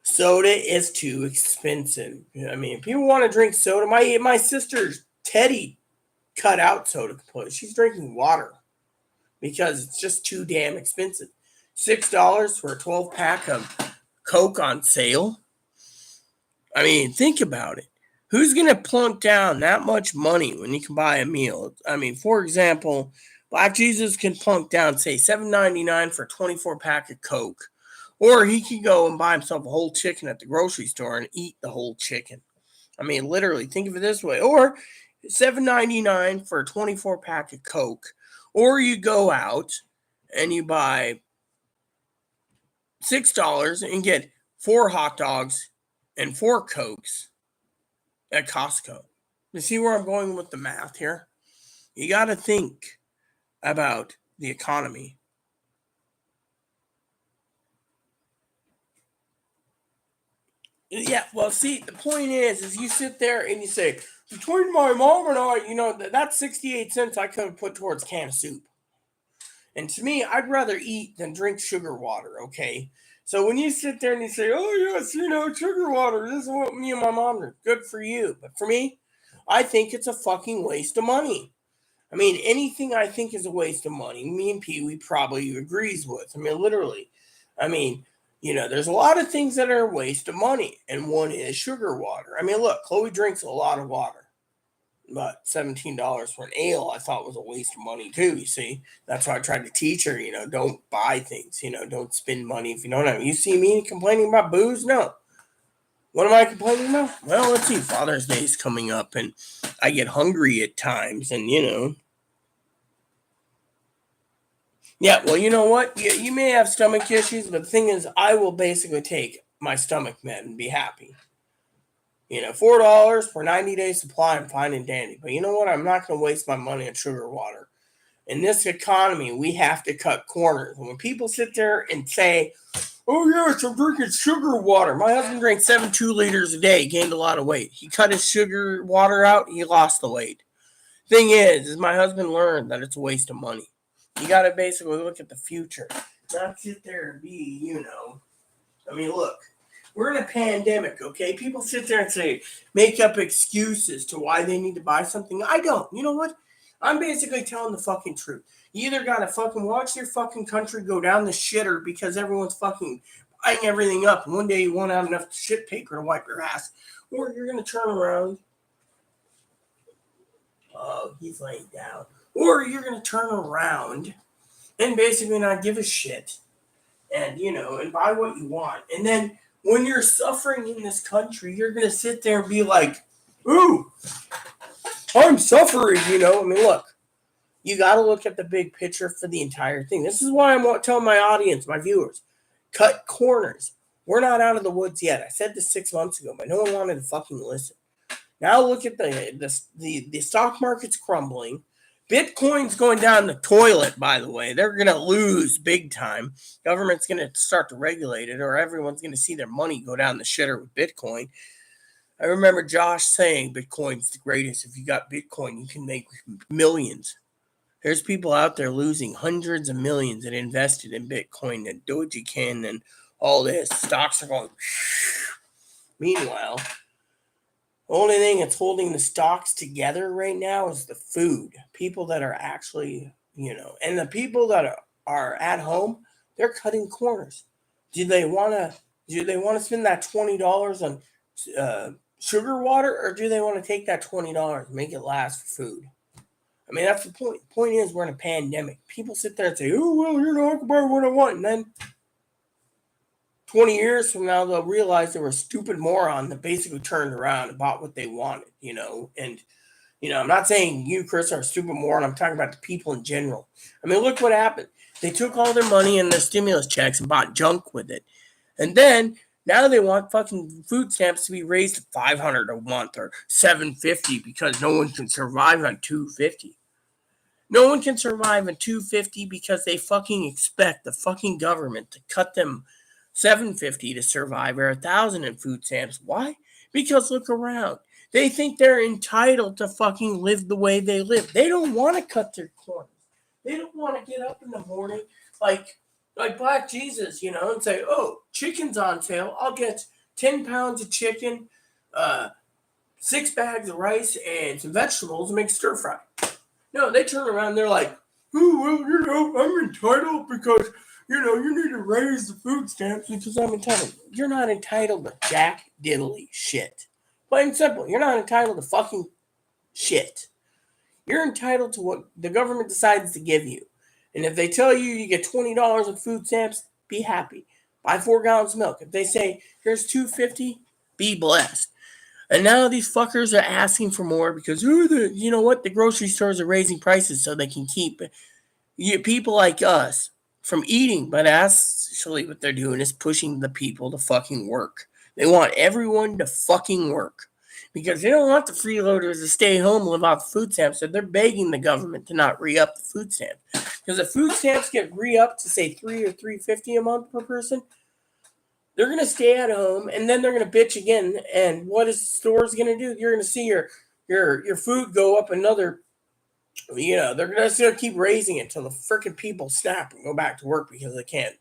soda is too expensive. I mean, if people want to drink soda, my sister Teddy cut out soda completely. She's drinking water because it's just too damn expensive. $6 for a 12-pack of Coke on sale. I mean, think about it. Who's going to plunk down that much money when you can buy a meal? I mean, for example, Black Jesus can plunk down, say, $7.99 for a 24-pack of Coke. Or he could go and buy himself a whole chicken at the grocery store and eat the whole chicken. I mean, literally, think of it this way. Or $7.99 for a 24-pack of Coke. Or you go out and you buy $6 and get 4 hot dogs and 4 Cokes at Costco. You see where I'm going with the math here? You got to think about the economy. Yeah, well, see, the point is you sit there and you say, between my mom and I, that's 68 cents I could have put towards a can of soup. And to me, I'd rather eat than drink sugar water, okay? So when you sit there and you say, oh, yes, sugar water, this is what me and my mom are, good for you. But for me, I think it's a fucking waste of money. I mean, anything I think is a waste of money, me and Pee Wee probably agrees with. I mean, literally. I mean, there's a lot of things that are a waste of money, and one is sugar water. I mean, look, Chloe drinks a lot of water. But $17 for an ale, I thought was a waste of money too. You see, that's why I tried to teach her. Don't buy things. Don't spend money if you don't have. You see me complaining about booze? No. What am I complaining about? Well, let's see. Father's Day is coming up, and I get hungry at times, and Yeah, well, you know what? You may have stomach issues, but the thing is, I will basically take my stomach med and be happy. $4 for 90-day supply, I'm fine and dandy. But you know what? I'm not going to waste my money on sugar water. In this economy, we have to cut corners. And when people sit there and say, oh, yes, I'm drinking sugar water. My husband drank 2 liters a day, gained a lot of weight. He cut his sugar water out, he lost the weight. Thing is my husband learned that it's a waste of money. You got to basically look at the future, not sit there and be, I mean, look, we're in a pandemic, okay? People sit there and make up excuses to why they need to buy something. I don't. You know what? I'm basically telling the fucking truth. You either got to fucking watch your fucking country go down the shitter because everyone's fucking buying everything up, and one day you won't have enough shit paper to wipe your ass, or you're going to turn around. Oh, he's laying down. Or you're going to turn around and basically not give a shit and, and buy what you want. And then when you're suffering in this country, you're going to sit there and be like, ooh, I'm suffering, I mean, look, you got to look at the big picture for the entire thing. This is why I'm telling my audience, my viewers, cut corners. We're not out of the woods yet. I said this 6 months ago, but no one wanted to fucking listen. Now look at the stock market's crumbling. Bitcoin's going down the toilet, by the way. They're going to lose big time. Government's going to start to regulate it, or everyone's going to see their money go down the shitter with Bitcoin. I remember Josh saying Bitcoin's the greatest. If you got Bitcoin, you can make millions. There's people out there losing hundreds of millions that invested in Bitcoin and Dogecoin and all this. Stocks are going. Meanwhile, the only thing that's holding the stocks together right now is the food. People that are actually, and the people that are at home, they're cutting corners. Do they want to spend that $20 on sugar water, or do they want to take that $20 and make it last for food? I mean, that's the point. The point is, we're in a pandemic. People sit there and say, oh, well, I can buy what I want. And then 20 years from now, they'll realize they were a stupid moron that basically turned around and bought what they wanted, And, I'm not saying you, Chris, are a stupid moron. I'm talking about the people in general. I mean, look what happened. They took all their money and their stimulus checks and bought junk with it. And then now they want fucking food stamps to be raised to $500 a month or $750 because no one can survive on $250. No one can survive on $250 because they fucking expect the fucking government to cut them $750 to survive or $1,000 in food stamps. Why? Because look around. They think they're entitled to fucking live the way they live. They don't want to cut their corners. They don't want to get up in the morning like Black Jesus, and say, oh, chicken's on sale. I'll get 10 pounds of chicken, 6 bags of rice, and some vegetables and make stir fry. No, they turn around and they're like, oh, well, I'm entitled because, you need to raise the food stamps because I'm entitled. You're not entitled to jack diddly shit. Plain and simple. You're not entitled to fucking shit. You're entitled to what the government decides to give you. And if they tell you get $20 in food stamps, be happy. Buy 4 gallons of milk. If they say, here's $2.50, be blessed. And now these fuckers are asking for more because, you know what? The grocery stores are raising prices so they can keep people like us from eating. But actually what they're doing is pushing the people to fucking work. They want everyone to fucking work because they don't want the freeloaders to stay home and live off food stamps. So they're begging the government to not re-up the food stamps. Because if food stamps get re-upped to, say, $3 or $3.50 a month per person, they're going to stay at home, and then they're going to bitch again. And what is the stores going to do? You're going to see your food go up another, they're just going to keep raising it until the freaking people snap and go back to work because they can't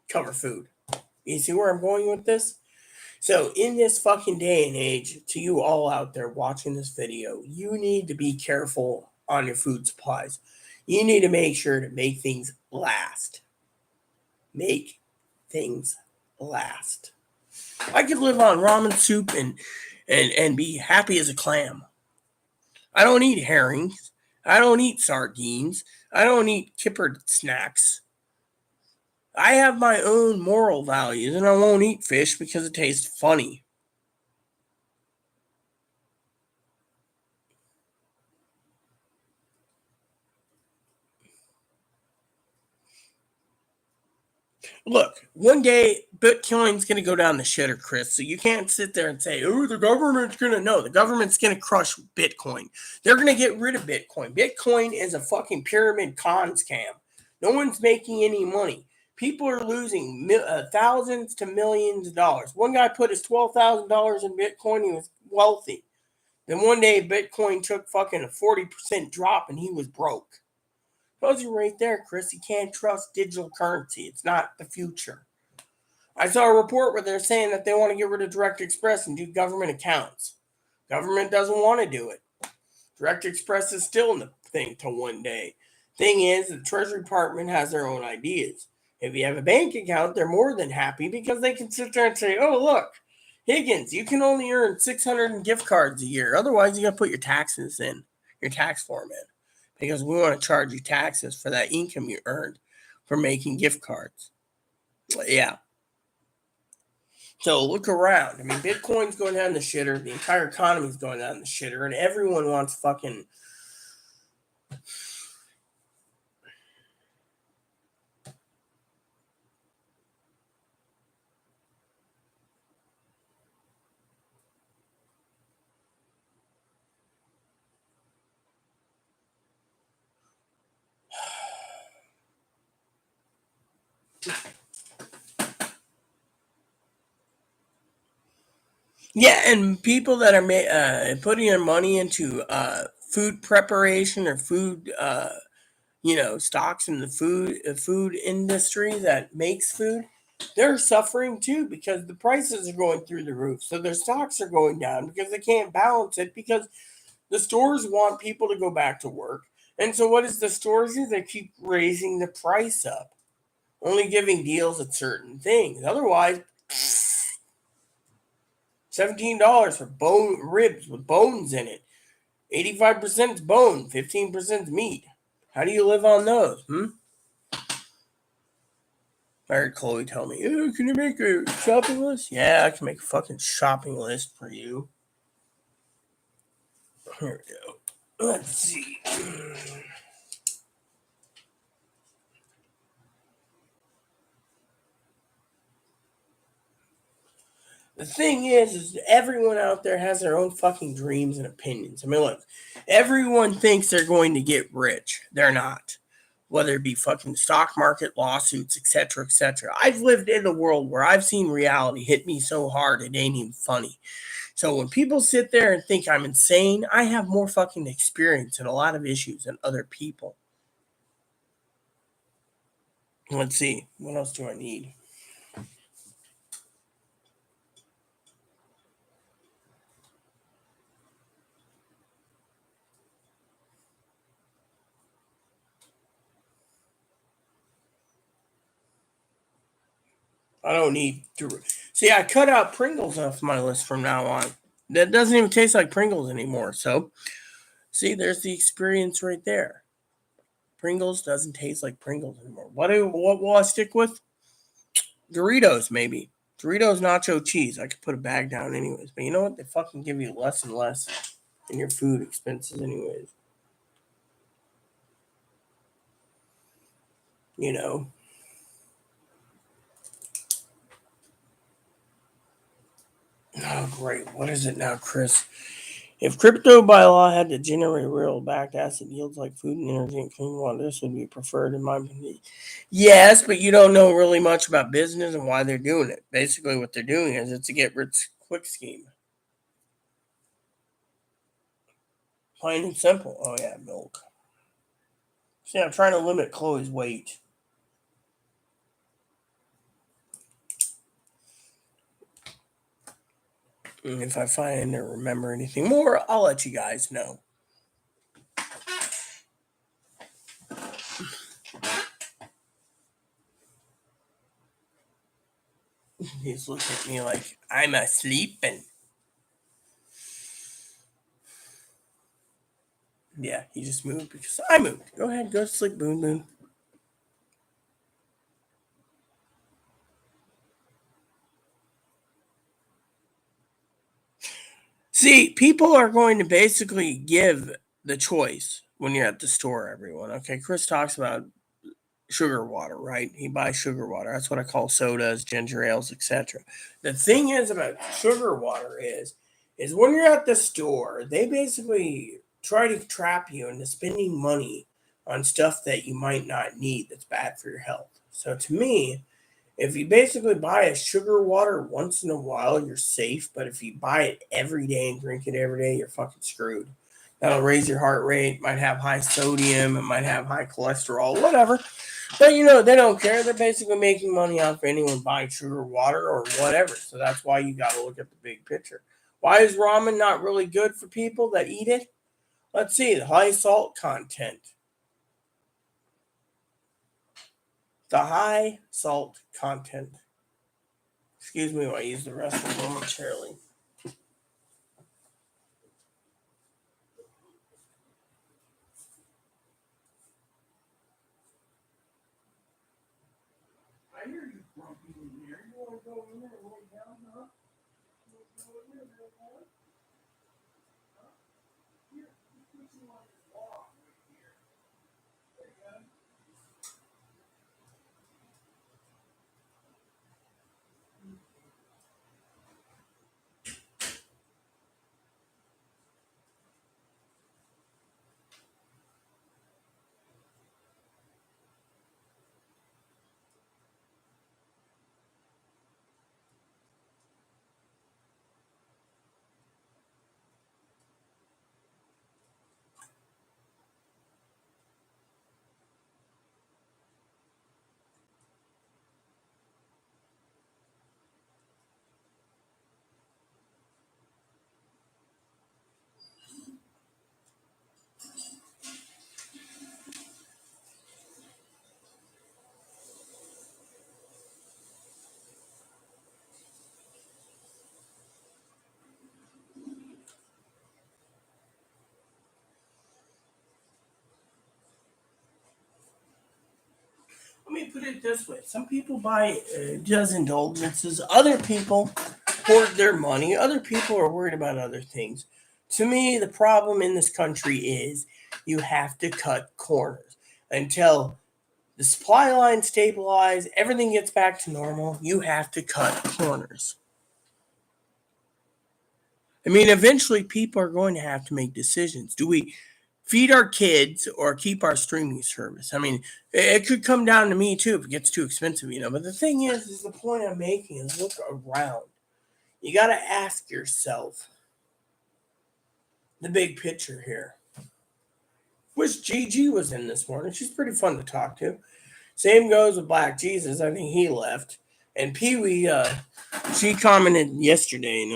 cover food. You see where I'm going with this? So in this fucking day and age, to you all out there watching this video, you need to be careful on your food supplies. You need to make sure to make things last. Make things last. I could live on ramen soup and be happy as a clam. I don't eat herrings. I don't eat sardines. I don't eat kippered snacks. I have my own moral values, and I won't eat fish because it tastes funny. Look, one day Bitcoin's going to go down the shitter, Chris. So you can't sit there and say, oh, the government's going to. No, the government's going to crush Bitcoin. They're going to get rid of Bitcoin. Bitcoin is a fucking pyramid con scam. No one's making any money. People are losing thousands to millions of dollars. One guy put his $12,000 in Bitcoin. He was wealthy. Then one day Bitcoin took fucking a 40% drop and he was broke. Tells you right there, Chris, you can't trust digital currency. It's not the future. I saw a report where they're saying that they want to get rid of Direct Express and do government accounts. Government doesn't want to do it. Direct Express is still in the thing till one day. Thing is, the Treasury Department has their own ideas. If you have a bank account, they're more than happy because they can sit there and say, oh, look, Higgins, you can only earn 600 in gift cards a year. Otherwise, you got to put your taxes in, your tax form in, because we want to charge you taxes for that income you earned for making gift cards. Yeah. So look around. I mean, Bitcoin's going down the shitter. The entire economy's going down the shitter. And everyone wants fucking... Yeah, and people that are putting their money into food preparation or food, stocks in the food industry that makes food, they're suffering too because the prices are going through the roof. So their stocks are going down because they can't balance it because the stores want people to go back to work. And so what does the stores do? They keep raising the price up, only giving deals at certain things. Otherwise, $17 for bone ribs with bones in it. 85% is bone, 15% is meat. How do you live on those? I heard Chloe tell me, oh, can you make a shopping list? Yeah, I can make a fucking shopping list for you. Here we go. Let's see. The thing is everyone out there has their own fucking dreams and opinions. I mean, look, everyone thinks they're going to get rich. They're not. Whether it be fucking stock market, lawsuits, etc., etc. I've lived in a world where I've seen reality hit me so hard it ain't even funny. So when people sit there and think I'm insane, I have more fucking experience in a lot of issues than other people. Let's see. What else do I need? I don't need to. See, I cut out Pringles off my list from now on. That doesn't even taste like Pringles anymore. So, see, there's the experience right there. Pringles doesn't taste like Pringles anymore. What will I stick with? Doritos, maybe. Doritos nacho cheese. I could put a bag down anyways. But you know what? They fucking give you less and less in your food expenses anyways. You know. Oh, great. What is it now, Chris? If crypto by law had to generate real backed asset yields like food and energy and clean water, this would be preferred in my opinion. Yes, but you don't know really much about business and why they're doing it. Basically, what they're doing is it's a get rich quick scheme. Plain and simple. Oh, yeah, milk. See, I'm trying to limit Chloe's weight. And if I find or remember anything more, I'll let you guys know. He's looking at me like I'm asleep and yeah, he just moved because I moved. Go ahead, go to sleep, Boon Boon. See, people are going to basically give the choice when you're at the store, everyone. Okay, Chris talks about sugar water, right? He buys sugar water. That's what I call sodas, ginger ales, etc. The thing is about sugar water is when you're at the store, they basically try to trap you into spending money on stuff that you might not need that's bad for your health. So to me, If you basically buy a sugar water once in a while, you're safe. But if you buy it every day and drink it every day, you're fucking screwed. That'll raise your heart rate, might have high sodium, it might have high cholesterol, whatever. But they don't care. They're basically making money off anyone buying sugar water or whatever. So that's why you got to look at the big picture. Why is ramen not really good for people that eat it? Let's see, the high salt content. The high salt content. Excuse me while I use the restroom momentarily. I hear you grumpy in here. You want to go in there and lay down, huh? You want to go in there and lay down? Huh? Here, just put you on your log right here. There you go. Let me put it this way. Some people buy just indulgences. Other people hoard their money. Other people are worried about other things. To me, the problem in this country is you have to cut corners until the supply line stabilizes, everything gets back to normal. You have to cut corners. I mean, eventually people are going to have to make decisions. Do we feed our kids or keep our streaming service? I mean, it could come down to me too if it gets too expensive. But the thing is the point I'm making is look around. You got to ask yourself the big picture here. Wish Gigi was in this morning. She's pretty fun to talk to. Same goes with Black Jesus. I think he left. And Pee Wee, she commented yesterday.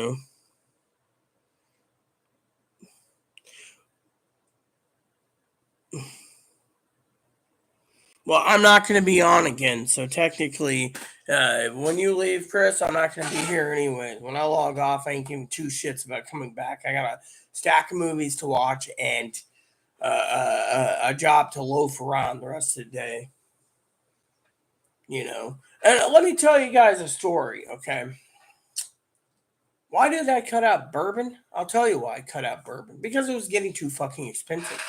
Well, I'm not going to be on again, so technically, when you leave, Chris, I'm not going to be here anyways. When I log off, I ain't giving two shits about coming back. I got a stack of movies to watch and a job to loaf around the rest of the day. And let me tell you guys a story, okay? Why did I cut out bourbon? I'll tell you why I cut out bourbon. Because it was getting too fucking expensive.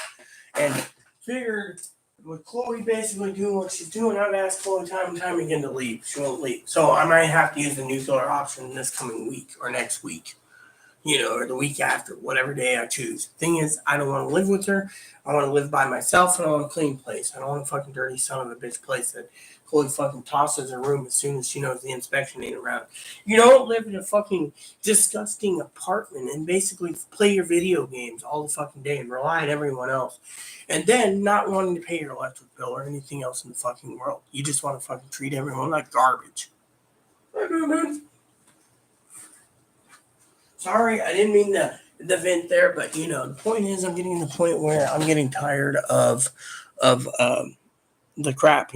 And figured with Chloe basically doing what she's doing, I've asked Chloe time and time again to leave. She won't leave. So I might have to use the nuclear option this coming week or next week. Or the week after, whatever day I choose. Thing is, I don't want to live with her. I want to live by myself, and I want a clean place. I don't want a fucking dirty son of a bitch place that Chloe fucking tosses her room as soon as she knows the inspection ain't around. You don't live in a fucking disgusting apartment and basically play your video games all the fucking day and rely on everyone else. And then not wanting to pay your electric bill or anything else in the fucking world. You just want to fucking treat everyone like garbage. Sorry, I didn't mean the vent there, but the point is, I'm getting to the point where I'm getting tired of the crap.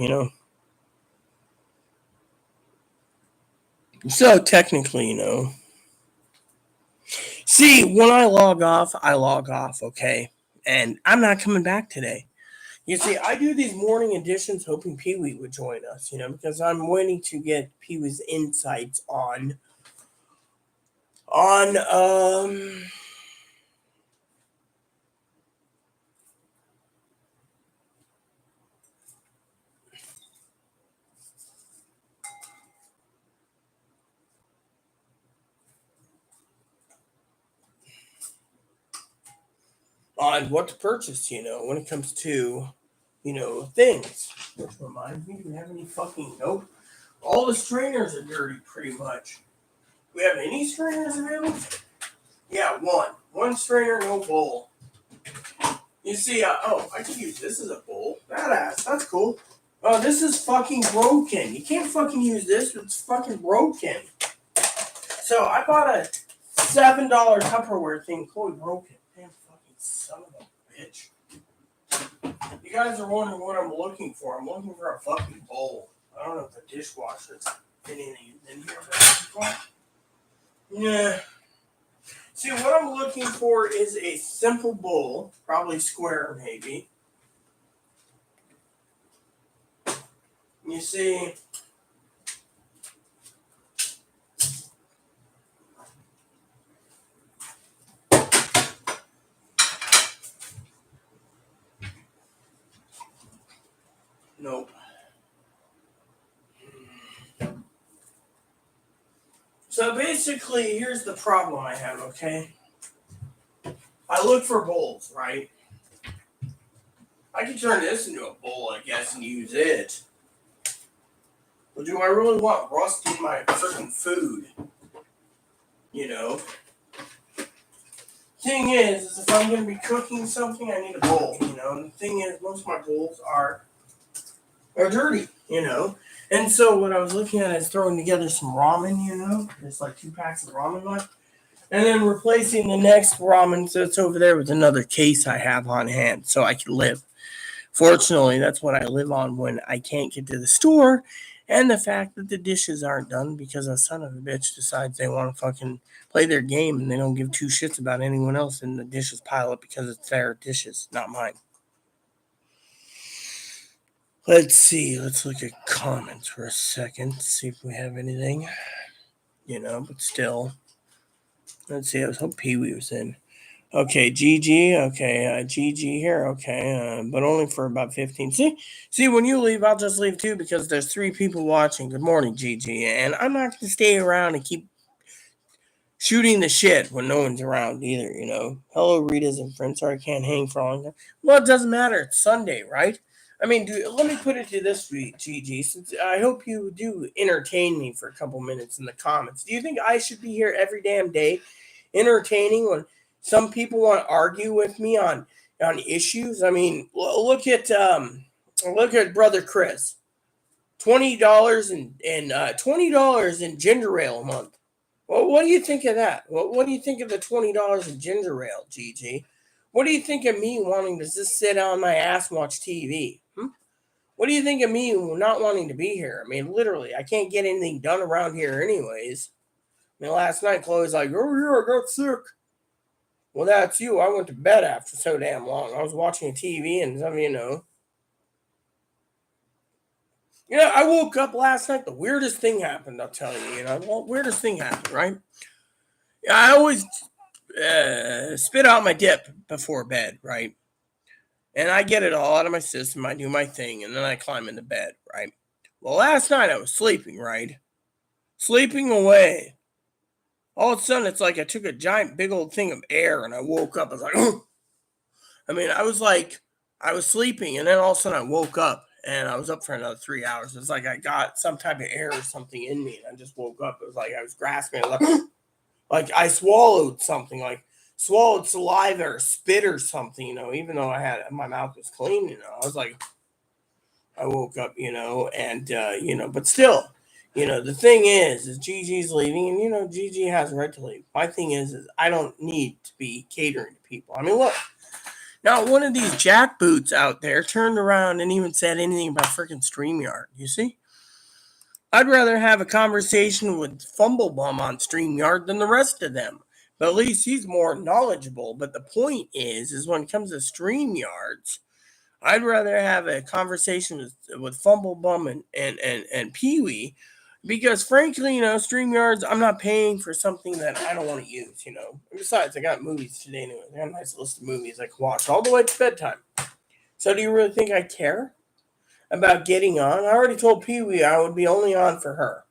So technically, see, when I log off, okay, and I'm not coming back today. You see, I do these morning editions hoping Pee Wee would join us, because I'm waiting to get Pee Wee's insights on on what to purchase, when it comes to, things. Which reminds me, do we have any fucking nope? All the strainers are dirty, pretty much. We have any strainers available? Yeah, one. One strainer, no bowl. You see, I can use this as a bowl. Badass. That's cool. Oh, this is fucking broken. You can't fucking use this. It's fucking broken. So I bought a $7 Tupperware thing. Totally broken. Damn fucking son of a bitch. You guys are wondering what I'm looking for. I'm looking for a fucking bowl. I don't know if the dishwasher's in here. But yeah. See, what I'm looking for is a simple bowl. Probably square, maybe. You see... Nope. So basically, here's the problem I have, okay? I look for bowls, right? I can turn this into a bowl, I guess, and use it. But do I really want rust in my freaking food? You know? Thing is if I'm going to be cooking something, I need a bowl, you know? And the thing is, most of my bowls are dirty, you know? And so what I was looking at is throwing together some ramen, you know? There's like 2 packs of ramen left. And then replacing the next ramen that's over there with another case I have on hand so I can live. Fortunately, that's what I live on when I can't get to the store. And the fact that the dishes aren't done because a son of a bitch decides they want to fucking play their game and they don't give 2 shits about anyone else and the dishes pile up because it's their dishes, not mine. Let's see. Let's look at comments for a second. See if we have anything. You know, but still. Let's see. I was hoping Pee-wee was in. Okay, GG. Okay, GG here. Okay, but only for about 15. See, when you leave, I'll just leave too because there's 3 people watching. Good morning, GG. And I'm not going to stay around and keep shooting the shit when no one's around either, you know. Hello, Rita's and friends. Sorry I can't hang for long time. Well, it doesn't matter. It's Sunday, right? I mean, let me put it to this week, GG. Since I hope you do entertain me for a couple minutes in the comments. Do you think I should be here every damn day entertaining when some people want to argue with me on issues? I mean, look at brother Chris. $20 and $20 in ginger ale a month. Well, what do you think of that? What do you think of the $20 in ginger ale, GG? What do you think of me wanting to just sit on my ass and watch TV? What do you think of me not wanting to be here? I mean, literally, I can't get anything done around here anyways. I mean, last night, Chloe's like, oh, yeah, I got sick. Well, that's you. I went to bed after so damn long. I was watching TV and some, you know. You know, I woke up last night. The weirdest thing happened, I'll tell you. You know, the weirdest thing happened, right? I always spit out my dip before bed, right? And I get it all out of my system. I do my thing, and then I climb into bed, right? Well, last night I was sleeping, right? Sleeping away. All of a sudden, it's like I took a giant, big old thing of air, and I woke up. I was like, oh. I mean, I was sleeping, and then all of a sudden I woke up, and I was up for another 3 hours. It's like I got some type of air or something in me, and I just woke up. It was like I was grasping it, like I swallowed something, like swallowed saliva or spit or something, you know, even though my mouth was clean, you know. I was like, I woke up, you know, and, you know, but still, you know, the thing is Gigi's leaving, and, you know, Gigi has a right to leave. My thing is I don't need to be catering to people. I mean, look, now one of these jackboots out there turned around and even said anything about freaking StreamYard, you see? I'd rather have a conversation with Fumblebum on StreamYard than the rest of them. But at least he's more knowledgeable. But the point is when it comes to StreamYards, I'd rather have a conversation with Fumblebum and Pee-wee. Because frankly, you know, StreamYards, I'm not paying for something that I don't want to use, you know. And besides, I got movies today anyway. I got a nice list of movies I can watch all the way to bedtime. So do you really think I care about getting on? I already told Pee-wee I would be only on for her.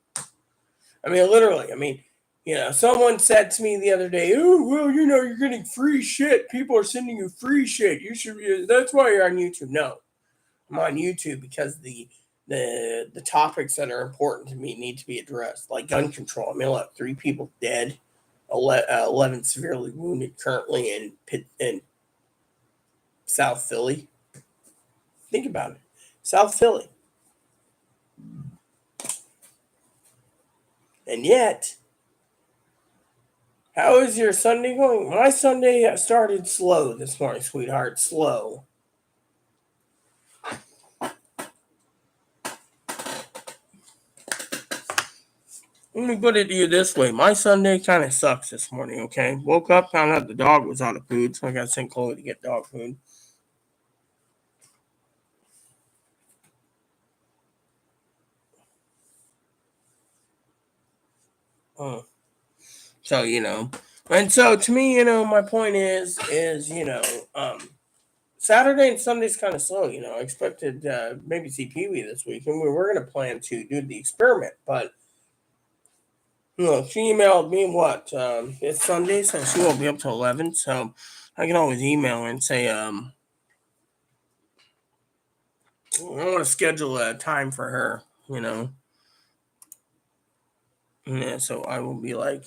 I mean, literally. I mean, you know, someone said to me the other day, oh, well, you know, you're getting free shit. People are sending you free shit. You should. That's why you're on YouTube. No, I'm on YouTube because the the topics that are important to me need to be addressed, like gun control. I mean, look, 3 people dead, 11 severely wounded currently in South Philly. Think about it, South Philly, and yet. How is your Sunday going? My Sunday started slow this morning, sweetheart. Slow. Let me put it to you this way. My Sunday kind of sucks this morning, okay? Woke up, found out the dog was out of food, so I got to send Chloe to get dog food. So, and so to me, my point is, Saturday and Sunday's kind of slow, I expected maybe see Pee Wee this week, and we were going to plan to do the experiment, but she emailed me it's Sunday, so she won't be up till 11. So I can always email her and say, I want to schedule a time for her, Yeah, so I will be like,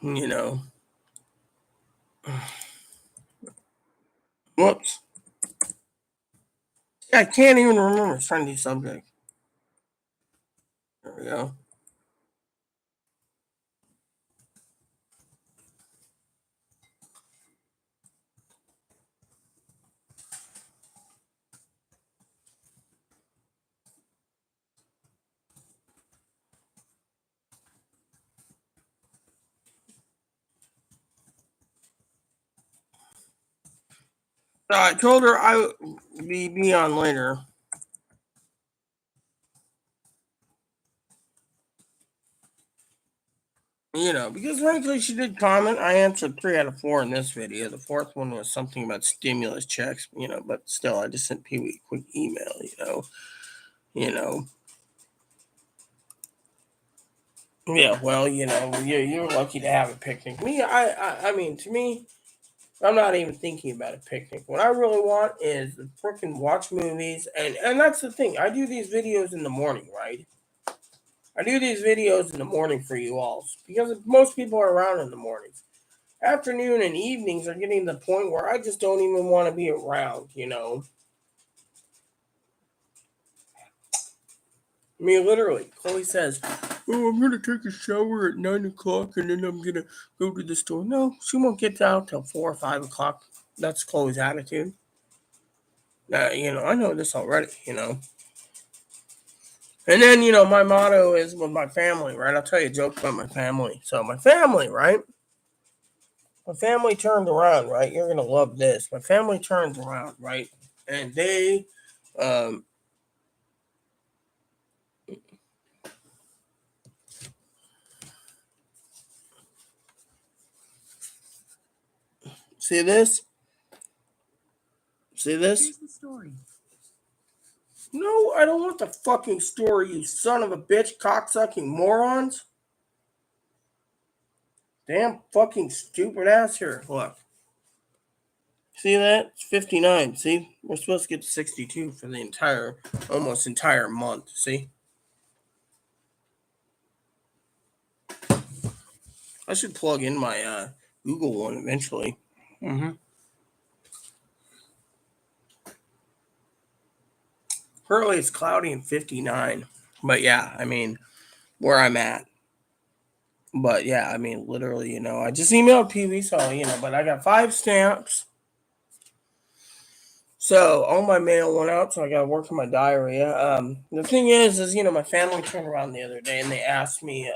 you know, whoops. I can't even remember Sunday subject. There we go. So I told her I would be on later. Because frankly, she did comment. I answered 3 out of 4 in this video. The fourth one was something about stimulus checks, but still, I just sent Pee Wee a quick email, you know. Yeah, well, you're lucky to have a picnic. I mean, to me, I'm not even thinking about a picnic. What I really want is to freaking watch movies, and that's the thing. I do these videos in the morning, right? I do these videos in the morning for you all because most people are around in the mornings. Afternoon and evenings are getting to the point where I just don't even want to be around. I mean, literally, Chloe says, "Oh, I'm gonna take a shower at 9 o'clock, and then I'm gonna go to the store." No, she won't get out till 4 or 5 o'clock. That's Chloe's attitude. I know this already. And then, my motto is with my family, right? I'll tell you a joke about my family. So, my family, right? My family turned around, right? You're going to love this. My family turns around, right? And they, um, see this? See this? Here's the story. No, I don't want the fucking story, you son of a bitch, cocksucking morons. Damn fucking stupid ass here. Look. See that? It's 59. See? We're supposed to get to 62 for the almost entire month. See? I should plug in my Google one eventually. Currently, it's cloudy and 59. But yeah, I mean, where I'm at. But yeah, I mean, literally, I just emailed PV, so, but I got 5 stamps. So all my mail went out, so I got to work on my diarrhea. The thing is, my family turned around the other day and they asked me,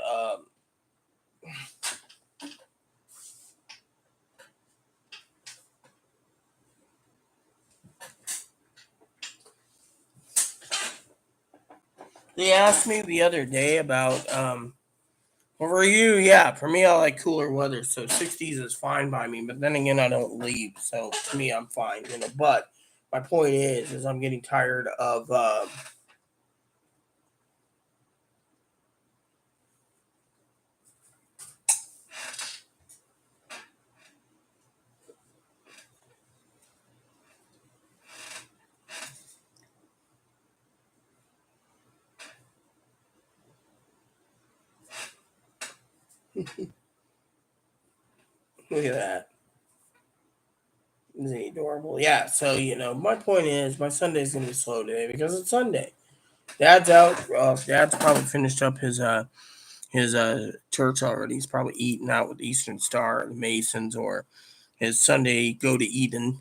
the other day about, well, for you, yeah, for me, I like cooler weather, so 60s is fine by me. But then again, I don't leave, so to me, I'm fine, But my point is I'm getting tired of. Look at that. Isn't he adorable? Yeah, so, my point is my Sunday's going to be slow today because it's Sunday. Dad's out. Dad's probably finished up his church already. He's probably eating out with Eastern Star, the Masons, or his Sunday go to Eden.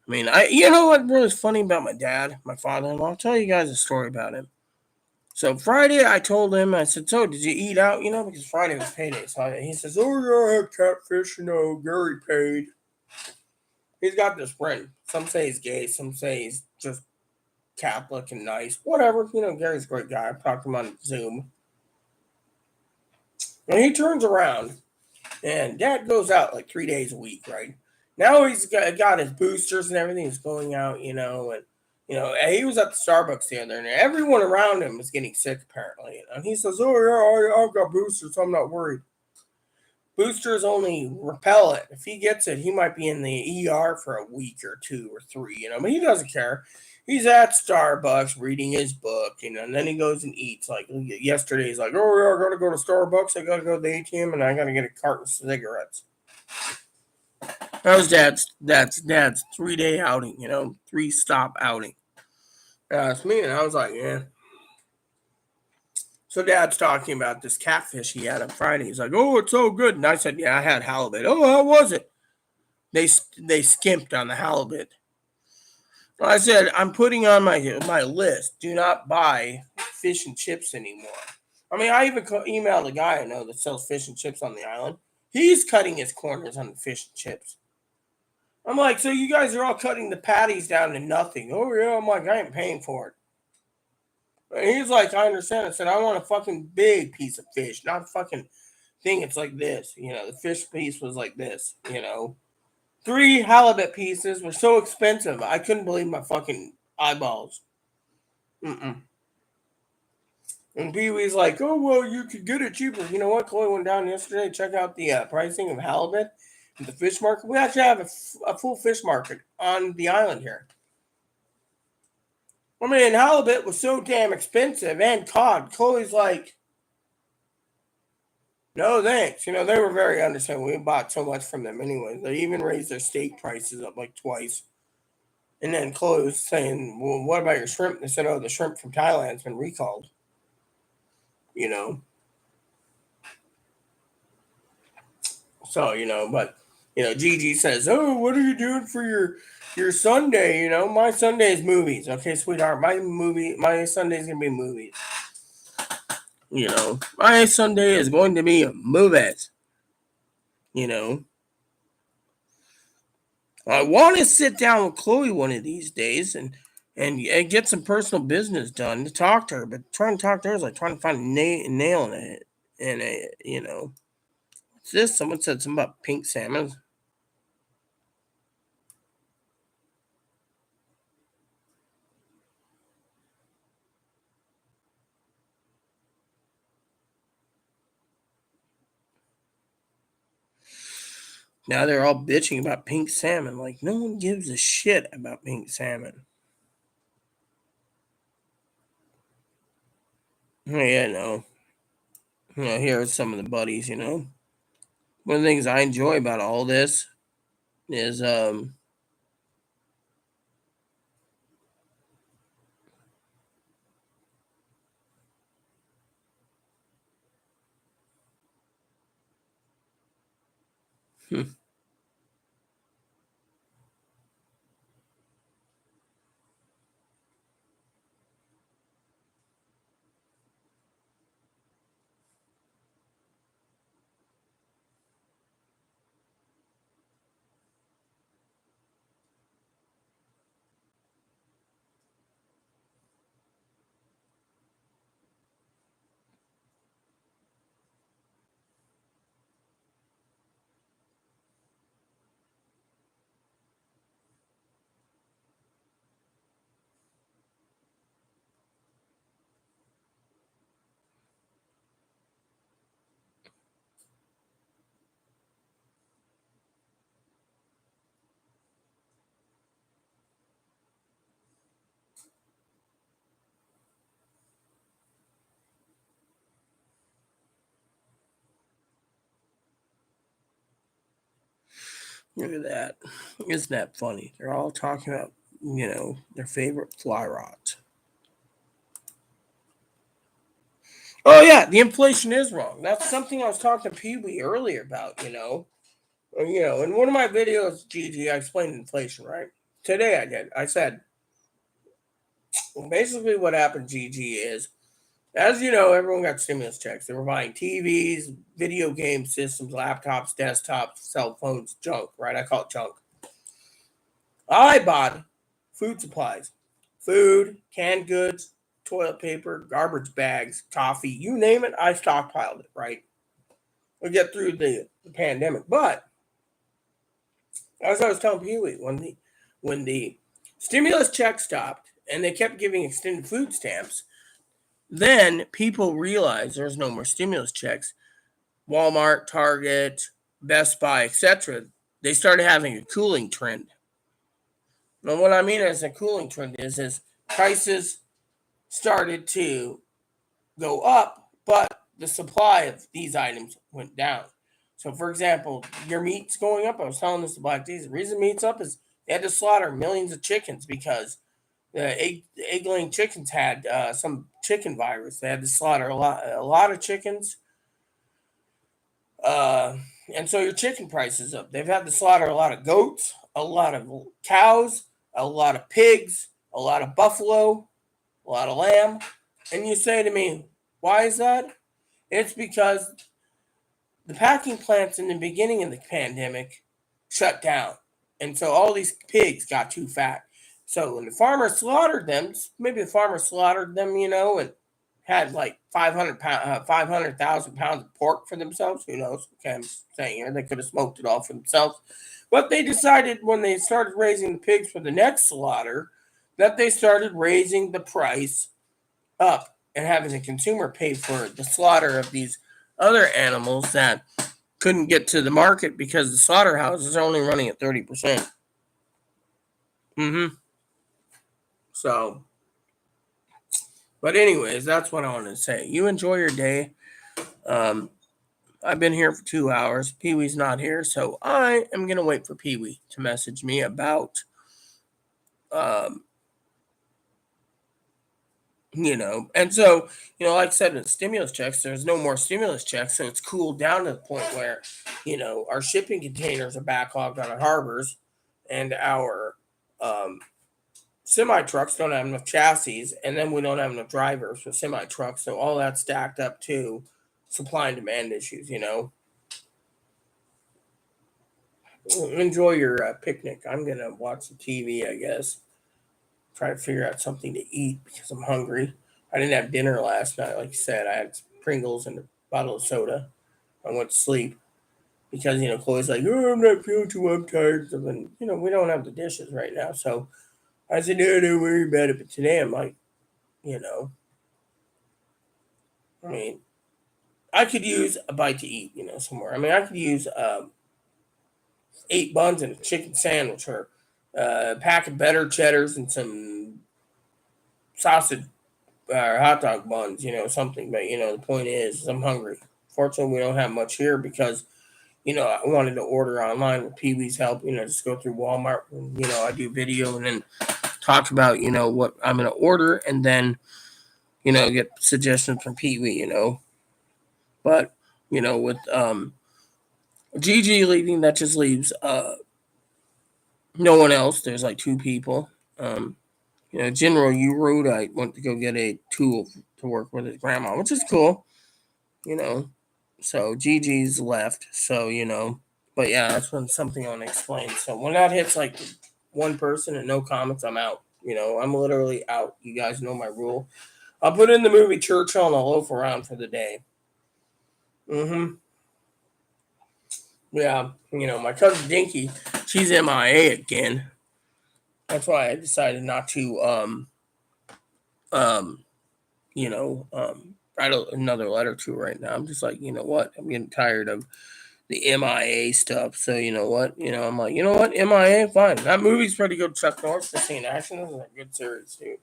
I mean, you know what really is funny about my dad, my father-in-law? I'll tell you guys a story about him. So Friday, I told him, I said, so did you eat out? Because Friday was payday. So he says, oh, yeah, I had catfish. Gary paid. He's got this friend. Some say he's gay. Some say he's just Catholic and nice. Whatever. Gary's a great guy. I talked to him on Zoom. And he turns around, and Dad goes out like 3 days a week, right? Now he's got his boosters and everything. He's going out, and he was at the Starbucks the other day. Everyone around him was getting sick, apparently. And he says, oh, yeah, I've got boosters, so I'm not worried. Boosters only repel it. If he gets it, he might be in the ER for a week or 2 or 3, but he doesn't care. He's at Starbucks reading his book, and then he goes and eats. Like yesterday, he's like, oh, yeah, I gotta go to Starbucks, I gotta go to the ATM, and I gotta get a carton of cigarettes. That was dad's 3-day outing, 3-stop outing. That's me, and I was like, yeah. So Dad's talking about this catfish he had on Friday. He's like, oh, it's so good. And I said, yeah, I had halibut. Oh, how was it? They skimped on the halibut. I said, I'm putting on my list, do not buy fish and chips anymore. I mean, I even emailed a guy I know that sells fish and chips on the island. He's cutting his corners on the fish and chips. I'm like, so you guys are all cutting the patties down to nothing. Oh, yeah. I'm like, I ain't paying for it. And he's like, I understand. I said, I want a fucking big piece of fish, not a fucking thing. It's like this. The fish piece was like this. 3 halibut pieces were so expensive. I couldn't believe my fucking eyeballs. Mm-mm. And Pee Wee's like, oh, well, you could get it cheaper. You know what? Chloe went down yesterday, check out the pricing of halibut at the fish market. We actually have a full fish market on the island here. I mean, halibut was so damn expensive, and cod. Chloe's like, no thanks. They were very understanding. We bought so much from them anyway. They even raised their steak prices up like twice. And then Chloe was saying, well, what about your shrimp? They said, oh, the shrimp from Thailand's been recalled. So, but, Gigi says, oh, what are you doing for your Sunday? My Sunday is movies. Okay, sweetheart, my Sunday's going to be movies. My Sunday is going to be movies. I want to sit down with Chloe one of these days and get some personal business done to talk to her. But trying to talk to her is like trying to find a nail in it. And what's this? Someone said something about pink salmon. Now they're all bitching about pink salmon. Like, no one gives a shit about pink salmon. Yeah, no. Here are some of the buddies, One of the things I enjoy about all this is, Look at that. Isn't that funny? They're all talking about, their favorite fly rods. Oh, yeah, the inflation is wrong. That's something I was talking to Pee Wee earlier about. In one of my videos, Gigi, I explained inflation, right? Today I did. I said, basically what happened, Gigi, is, as you know, everyone got stimulus checks. They were buying TVs, video game systems, laptops, desktops, cell phones, junk, right? I call it junk. I bought food supplies, food, canned goods, toilet paper, garbage bags, coffee, you name it, I stockpiled it, right? We'll get through the pandemic. But as I was telling Pee Wee, when the stimulus check stopped and they kept giving extended food stamps, then people realized there's no more stimulus checks. Walmart, Target, Best Buy, etc. They started having a cooling trend. And what I mean as a cooling trend is prices started to go up, but the supply of these items went down. So, for example, your meat's going up. I was telling this to Black Days. The reason meat's up is they had to slaughter millions of chickens because the egg-laying chickens had some chicken virus. They had to slaughter a lot of chickens, uh, and so your chicken price is up. They've had to slaughter a lot of goats, a lot of cows, a lot of pigs, a lot of buffalo, a lot of lamb. And you say to me, why is that? It's because the packing plants in the beginning of the pandemic shut down. And so all these pigs got too fat. So when the farmer slaughtered them, maybe the farmer slaughtered them, and had like 500,000 pounds of pork for themselves. Who knows? Okay, I'm saying here they could have smoked it all for themselves. But they decided when they started raising the pigs for the next slaughter that they started raising the price up and having the consumer pay for the slaughter of these other animals that couldn't get to the market because the slaughterhouses are only running at 30%. So, but anyways, that's what I wanted to say. You enjoy your day. I've been here for 2 hours. Pee Wee's not here, so I am going to wait for Pee Wee to message me about, and so, like I said, with stimulus checks, there's no more stimulus checks, so it's cooled down to the point where, our shipping containers are backlogged on our harbors, and our semi trucks don't have enough chassis, and then we don't have enough drivers for semi trucks, so all that's stacked up to supply and demand issues. Enjoy your picnic. I'm gonna watch the TV, I guess. Try to figure out something to eat because I'm hungry. I didn't have dinner last night, like you said. I had Pringles and a bottle of soda. I went to sleep because Chloe's like, "Oh, I'm not feeling too. I'm tired." And we don't have the dishes right now, so I said, "No, don't worry about it." But today I'm like, I mean, I could use a bite to eat, somewhere. I mean, I could use 8 buns and a chicken sandwich, or a pack of better cheddars and some sausage or hot dog buns, something. But the point is, I'm hungry. Fortunately, we don't have much here because I wanted to order online with Pee Wee's help. Just go through Walmart. And, I do video and then talk about what I'm gonna order, and then get suggestions from Pee Wee. But with Gigi leaving, that just leaves no one else. There's like 2 people. General Urode, I went to go get a tool to work with his grandma, which is cool. So Gigi's left. So but yeah, that's when something I want to explain. So when that hits like one person and no comments, I'm out. I'm literally out. You guys know my rule. I'll put in the movie Churchill and I'll loaf around for the day. Yeah, my cousin Dinky, she's MIA again. That's why I decided not to um write another letter to her right now. I'm just like, what? I'm getting tired of the MIA stuff. So you know what? I'm like, what? MIA, fine. That movie's pretty good. Chuck Norris, The Scene Action, is a good series too.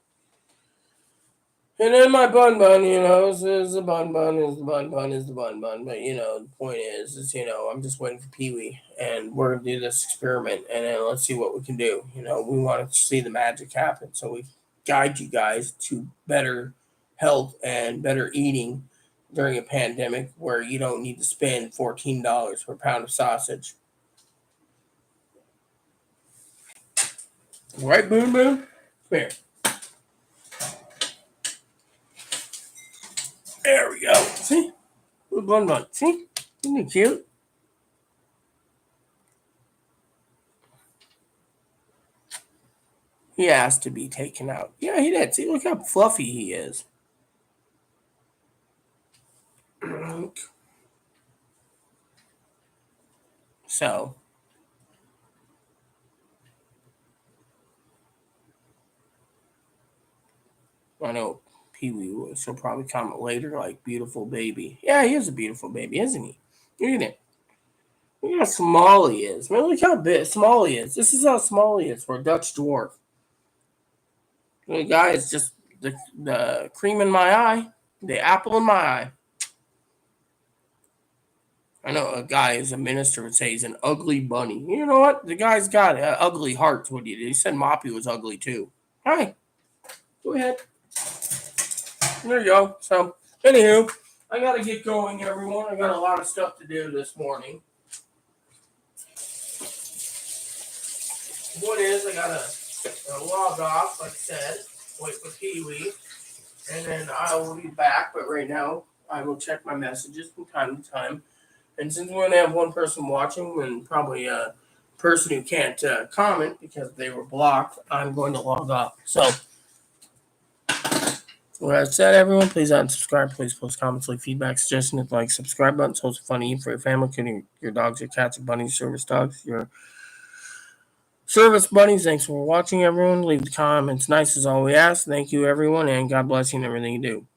And then my bun, is the bun, is the bun, is the bun. But, the point is, I'm just waiting for Pee Wee, and we're going to do this experiment, and then let's see what we can do. We want to see the magic happen, so we guide you guys to better health and better eating during a pandemic where you don't need to spend $14 for a pound of sausage. Right, Boon Boon? Come here. There we go. See? Bun. See? Isn't he cute? He asked to be taken out. Yeah, he did. See, look how fluffy he is. So, I know Pee Wee will. She'll probably comment later, like, beautiful baby. Yeah, he is a beautiful baby, isn't he? Look at him. Look at how small he is. Man, look how big, small he is. This is how small he is for a Dutch dwarf. The guy is just the cream in my eye, the apple in my eye. I know a guy who's a minister would say he's an ugly bunny. You know what? The guy's got ugly hearts. What he did? He said Moppy was ugly too. Hi, go ahead. There you go. So, anywho, I gotta get going, everyone. I got a lot of stuff to do this morning. What is? I gotta log off, like I said. Wait for Pee Wee, and then I will be back. But right now, I will check my messages from time to time. And since we're going to have one person watching and probably a person who can't comment because they were blocked, I'm going to log off. So, with that said, everyone, please unsubscribe. Please post comments, leave feedback, suggestions, like, subscribe button. So it's fun to eat for your family, including your dogs, your cats, your bunnies, service dogs, your service bunnies. Thanks for watching, everyone. Leave the comments nice as all we ask. Thank you, everyone, and God bless you in everything you do.